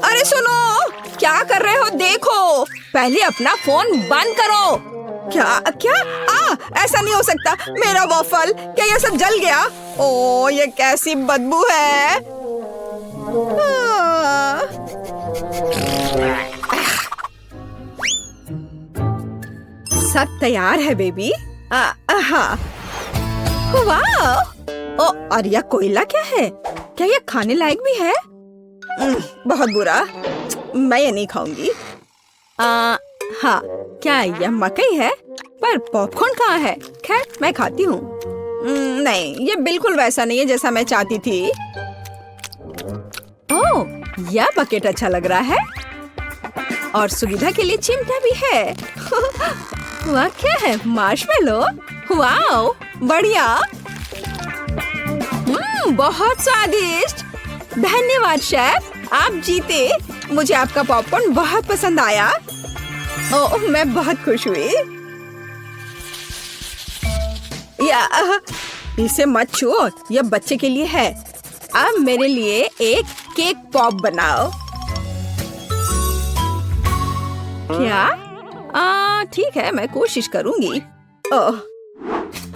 अरे सुनो, क्या कर रहे हो? देखो, पहले अपना फोन बंद करो। क्या क्या? ऐसा नहीं हो सकता। मेरा वॉफल, क्या ये सब जल गया? ओह, ये कैसी बदबू है। सब तैयार है बेबी। हाँ। वाह! और यह कोयला क्या है? क्या यह खाने लायक भी है? बहुत बुरा। मैं ये नहीं खाऊंगी। हाँ, क्या यह मकई है? पर पॉपकॉर्न कहाँ है? खैर, मैं खाती हूँ। नहीं, ये बिल्कुल वैसा नहीं है जैसा मैं चाहती थी। ओह, यह बकेट अच्छा लग रहा है और सुविधा के लिए चिमटा भी है। वाह, क्या है? मार्शमेलो। वाह, बढ़िया। बहुत स्वादिष्ट। धन्यवाद शेफ, आप जीते। मुझे आपका पॉपकॉर्न बहुत पसंद आया। ओह, मैं बहुत खुश हुई। इसे मत छुओ, यह बच्चे के लिए है। अब मेरे लिए एक केक पॉप बनाओ। क्या? ठीक है, मैं कोशिश करूंगी। ओह,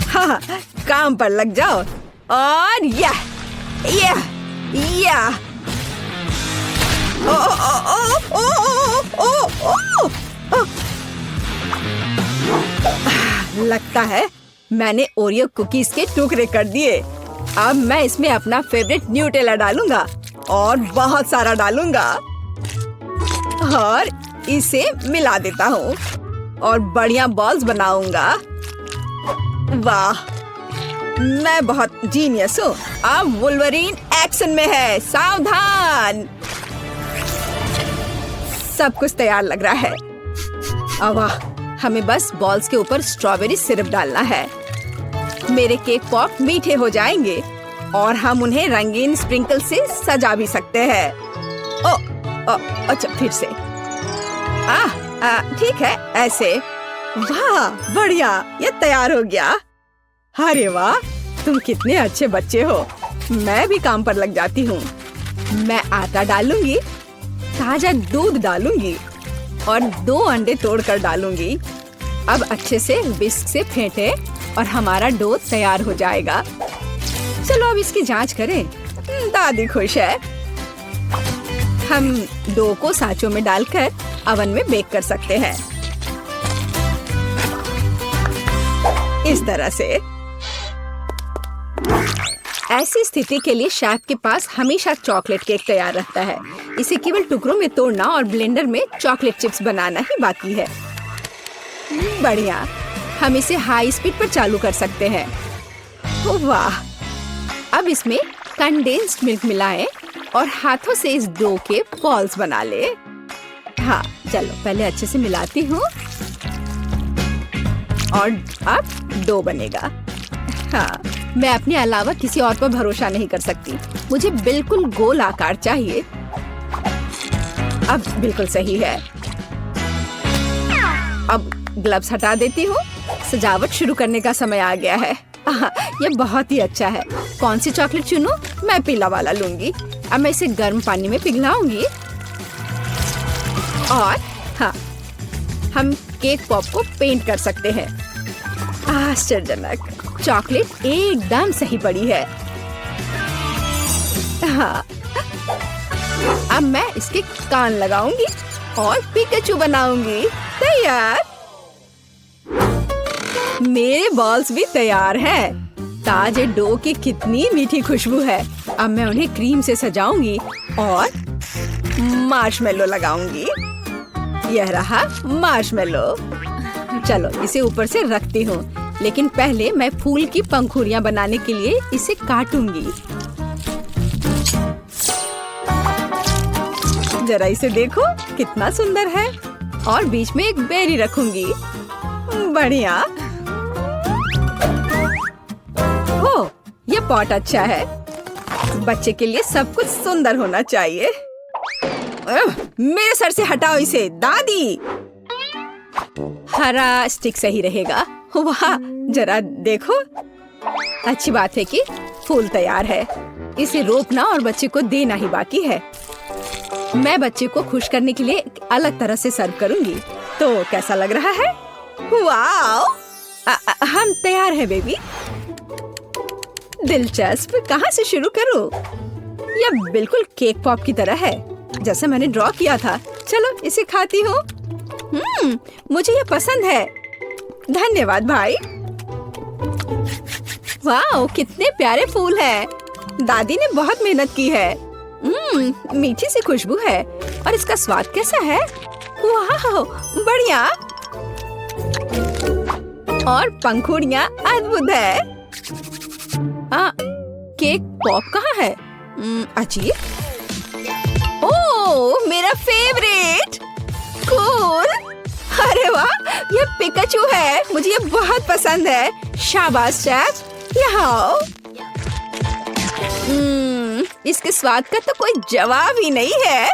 हाँ, काम पर लग जाओ। और यह ओ ओ ओ ओ ओ ओ ओ। लगता है मैंने ओरियो कुकीज के टुकड़े कर दिए। अब मैं इसमें अपना फेवरेट न्यूटेला डालूंगा और बहुत सारा डालूंगा और इसे मिला देता हूँ और बढ़िया बॉल्स बनाऊंगा। वाह, मैं बहुत जीनियस हूँ। अब वुल्वरीन एक्शन में है, सावधान। सब कुछ तैयार लग रहा है। वाह, हमें बस बॉल्स के ऊपर स्ट्रॉबेरी सिरप डालना है। मेरे केक पॉप मीठे हो जाएंगे और हम उन्हें रंगीन स्प्रिंकल से सजा भी सकते हैं। अच्छा, फिर से। ठीक है, ऐसे। वाह, बढ़िया, ये तैयार हो गया। अरे वाह, तुम कितने अच्छे बच्चे हो। मैं भी काम पर लग जाती हूँ। मैं आटा डालूंगी, ताजा दूध डालूंगी और 2 अंडे तोड़कर डालूंगी। अब अच्छे से विस्क से फेंटे और हमारा डो तैयार हो जाएगा। चलो अब इसकी जांच करें। दादी खुश है। हम डो को सांचों में डालकर अवन में बेक कर सकते हैं, इस तरह से। ऐसी स्थिति के लिए शेफ के पास हमेशा चॉकलेट केक तैयार रहता है। इसे केवल टुकड़ों में तोड़ना और ब्लेंडर में चॉकलेट चिप्स बनाना ही बाकी है। बढ़िया, हम इसे हाई स्पीड पर चालू कर सकते हैं। वाह, अब इसमें कंडेंस्ड मिल्क मिलाएं और हाथों से इस डो के बॉल्स बना ले। हाँ, चलो पहले अच्छे से मिलाती हूँ और अब डो बनेगा। हाँ, मैं अपने अलावा किसी और पर भरोसा नहीं कर सकती। मुझे बिल्कुल गोल आकार चाहिए। अब बिल्कुल सही है। अब ग्लव्स हटा देती हूँ। सजावट शुरू करने का समय आ गया है। ये बहुत ही अच्छा है। कौन सी चॉकलेट चुनूं? मैं पीला वाला लूंगी। अब मैं इसे गर्म पानी में पिघलाऊंगी और हाँ, हम केक पॉप को पेंट कर सकते हैं। आश्चर्यजनक, चॉकलेट एकदम सही पड़ी है। हाँ, अब मैं इसके कान लगाऊंगी और पिकाचू बनाऊंगी। तैयार। मेरे बॉल्स भी तैयार हैं। ताजे डो की कितनी मीठी खुशबू है। अब मैं उन्हें क्रीम से सजाऊंगी और मार्शमेलो लगाऊंगी। यह रहा मार्शमेलो। चलो इसे ऊपर से रखती हूँ, लेकिन पहले मैं फूल की पंखुड़ियाँ बनाने के लिए इसे काटूंगी। जरा इसे देखो, कितना सुंदर है। और बीच में एक बेरी रखूंगी। बढ़िया। हो, ये पॉट अच्छा है। बच्चे के लिए सब कुछ सुंदर होना चाहिए। मेरे सर से हटाओ इसे, दादी। हरा स्टिक सही रहेगा। वाह, जरा देखो। अच्छी बात है कि फूल तैयार है। इसे रोपना और बच्चे को देना ही बाकी है। मैं बच्चे को खुश करने के लिए एक अलग तरह से सर्व करूंगी। तो कैसा लग रहा है? वाओ! हम तैयार हैं बेबी। दिलचस्प, कहाँ से शुरू करूं? यह बिल्कुल केक पॉप की तरह है, जैसे मैंने ड्रॉ किया था। चलो इसे खाती हूँ। मुझे यह पसंद है। धन्यवाद भाई। वाओ, कितने प्यारे फूल हैं। दादी ने बहुत मेहनत की है। मीठी सी खुशबू है और इसका स्वाद कैसा है? वाह, बढ़िया। और पंखुड़ियाँ अद्भुत है। केक पॉप कहाँ है? अजीब। ओह, मेरा फेवरेट। कूल। अरे वाह, ये पिकाचू है। मुझे ये बहुत पसंद है। शाबाश शेफ, यहाँ आओ। इसके स्वाद का तो कोई जवाब ही नहीं है।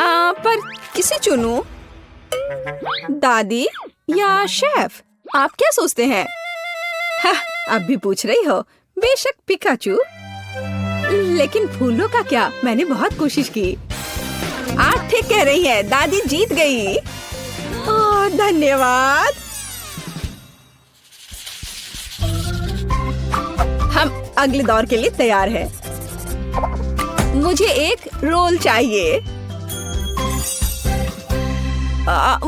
पर किसे चुनूं? दादी या शेफ? आप क्या सोचते हैं? अब भी पूछ रही हो? बेशक पिकाचू। लेकिन फूलों का क्या? मैंने बहुत कोशिश की। आप ठीक कह रही हैं, दादी जीत गई। धन्यवाद। हम अगले दौर के लिए तैयार हैं। मुझे एक रोल चाहिए।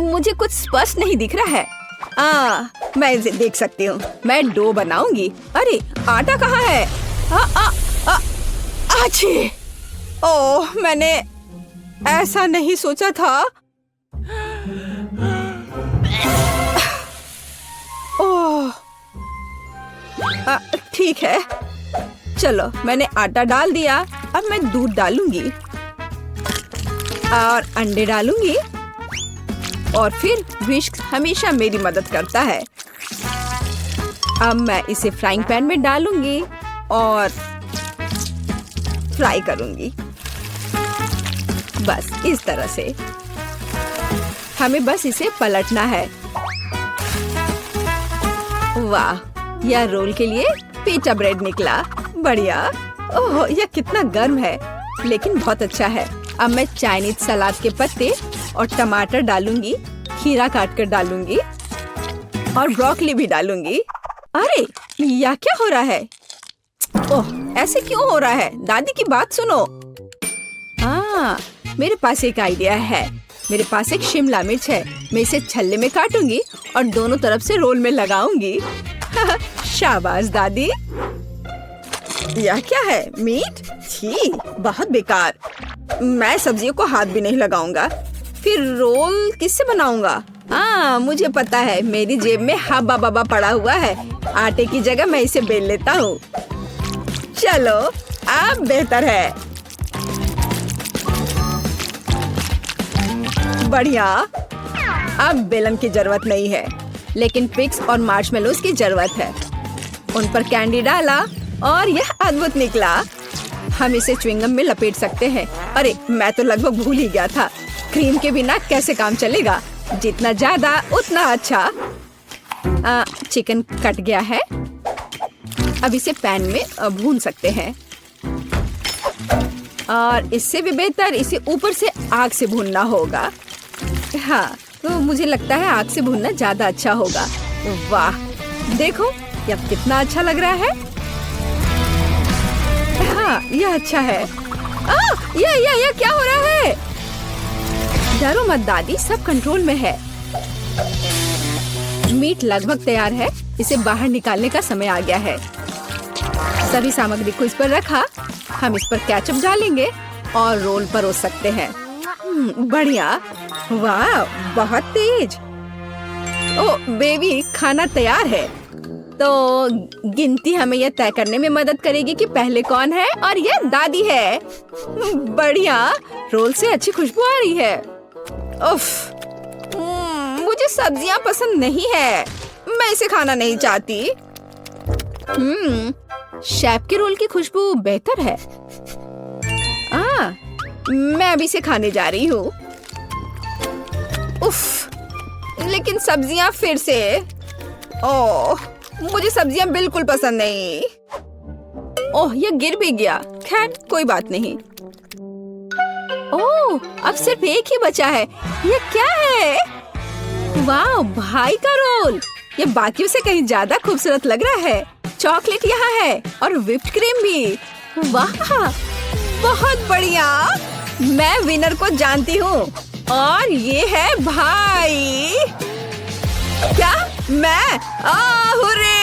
मुझे कुछ स्पष्ट नहीं दिख रहा है। मैं इसे देख सकती हूँ। मैं डो बनाऊंगी। अरे आटा कहाँ है? आछी! ओह, मैंने ऐसा नहीं सोचा था। ओह, ठीक है। चलो, मैंने आटा डाल दिया। अब मैं दूध डालूंगी और अंडे डालूंगी और फिर विस्क हमेशा मेरी मदद करता है। अब मैं इसे फ्राइंग पैन में डालूंगी और फ्राई करूंगी। बस इस तरह से। हमें बस इसे पलटना है। वाह, यह रोल के लिए पिज़्ज़ा ब्रेड निकला। बढ़िया। ओह, यह कितना गर्म है, लेकिन बहुत अच्छा है। अब मैं चाइनीज सलाद के पत्ते और टमाटर डालूंगी, खीरा काट कर डालूंगी और ब्रोकली भी डालूंगी। अरे यह क्या हो रहा है? ओह, ऐसे क्यों हो रहा है? दादी की बात सुनो। मेरे पास एक आइडिया है। मेरे पास एक शिमला मिर्च है। मैं इसे छल्ले में काटूंगी और दोनों तरफ से रोल में लगाऊंगी। शाबाश दादी। यह क्या है? मीट? छी, बहुत बेकार। मैं सब्जियों को हाथ भी नहीं लगाऊंगा। फिर रोल किससे बनाऊंगा? मुझे पता है, मेरी जेब में हब्बा बब्बा पड़ा हुआ है। आटे की जगह मैं इसे बेल लेता हूँ। चलो, अब बेहतर है। बढ़िया। अब बेलन की जरूरत नहीं है, लेकिन पिग्स और मार्शमेलोज की जरूरत है। उन पर कैंडी डाला और यह अद्भुत निकला। हम इसे च्युइंगम में लपेट सकते हैं। अरे मैं तो लगभग भूल ही गया था। क्रीम के बिना कैसे काम चलेगा? जितना ज्यादा उतना अच्छा। चिकन कट गया है। अब इसे पैन में भून सकते हैं और इससे भी बेहतर इसे ऊपर से आग से भूनना होगा। हाँ, तो मुझे लगता है आग से भूनना ज्यादा अच्छा होगा। वाह, देखो यह कितना अच्छा लग रहा है। हाँ, यह अच्छा है। यह क्या हो रहा है? डरो मत दादी, सब कंट्रोल में है। मीट लगभग तैयार है। इसे बाहर निकालने का समय आ गया है। सभी सामग्री को इस पर रखा। हम इस पर केचप डालेंगे और रोल परोस सकते हैं। बढ़िया। वाह, बहुत तेज। ओह बेबी, खाना तैयार है। तो गिनती हमें यह तय करने में मदद करेगी कि पहले कौन है, और यह दादी है। बढ़िया। रोल से अच्छी खुशबू आ रही है। उफ, मुझे सब्जियां पसंद नहीं है। मैं इसे खाना नहीं चाहती। शेफ के रोल की खुशबू बेहतर है। मैं अभी इसे खाने जा रही हूँ। उफ, लेकिन सब्जियां फिर से। ओह, मुझे सब्जियां बिल्कुल पसंद नहीं। ओह, ये गिर भी गया। खैर कोई बात नहीं। ओह, अब सिर्फ एक ही बचा है। ये क्या है? वाह, भाई का रोल। ये बाकियों से कहीं ज्यादा खूबसूरत लग रहा है। चॉकलेट यहाँ है और व्हिप्ड क्रीम भी। वाह, बहुत बढ़िया। मैं विनर को जानती हूँ और ये है भाई। क्या? मैं? हुर्रे!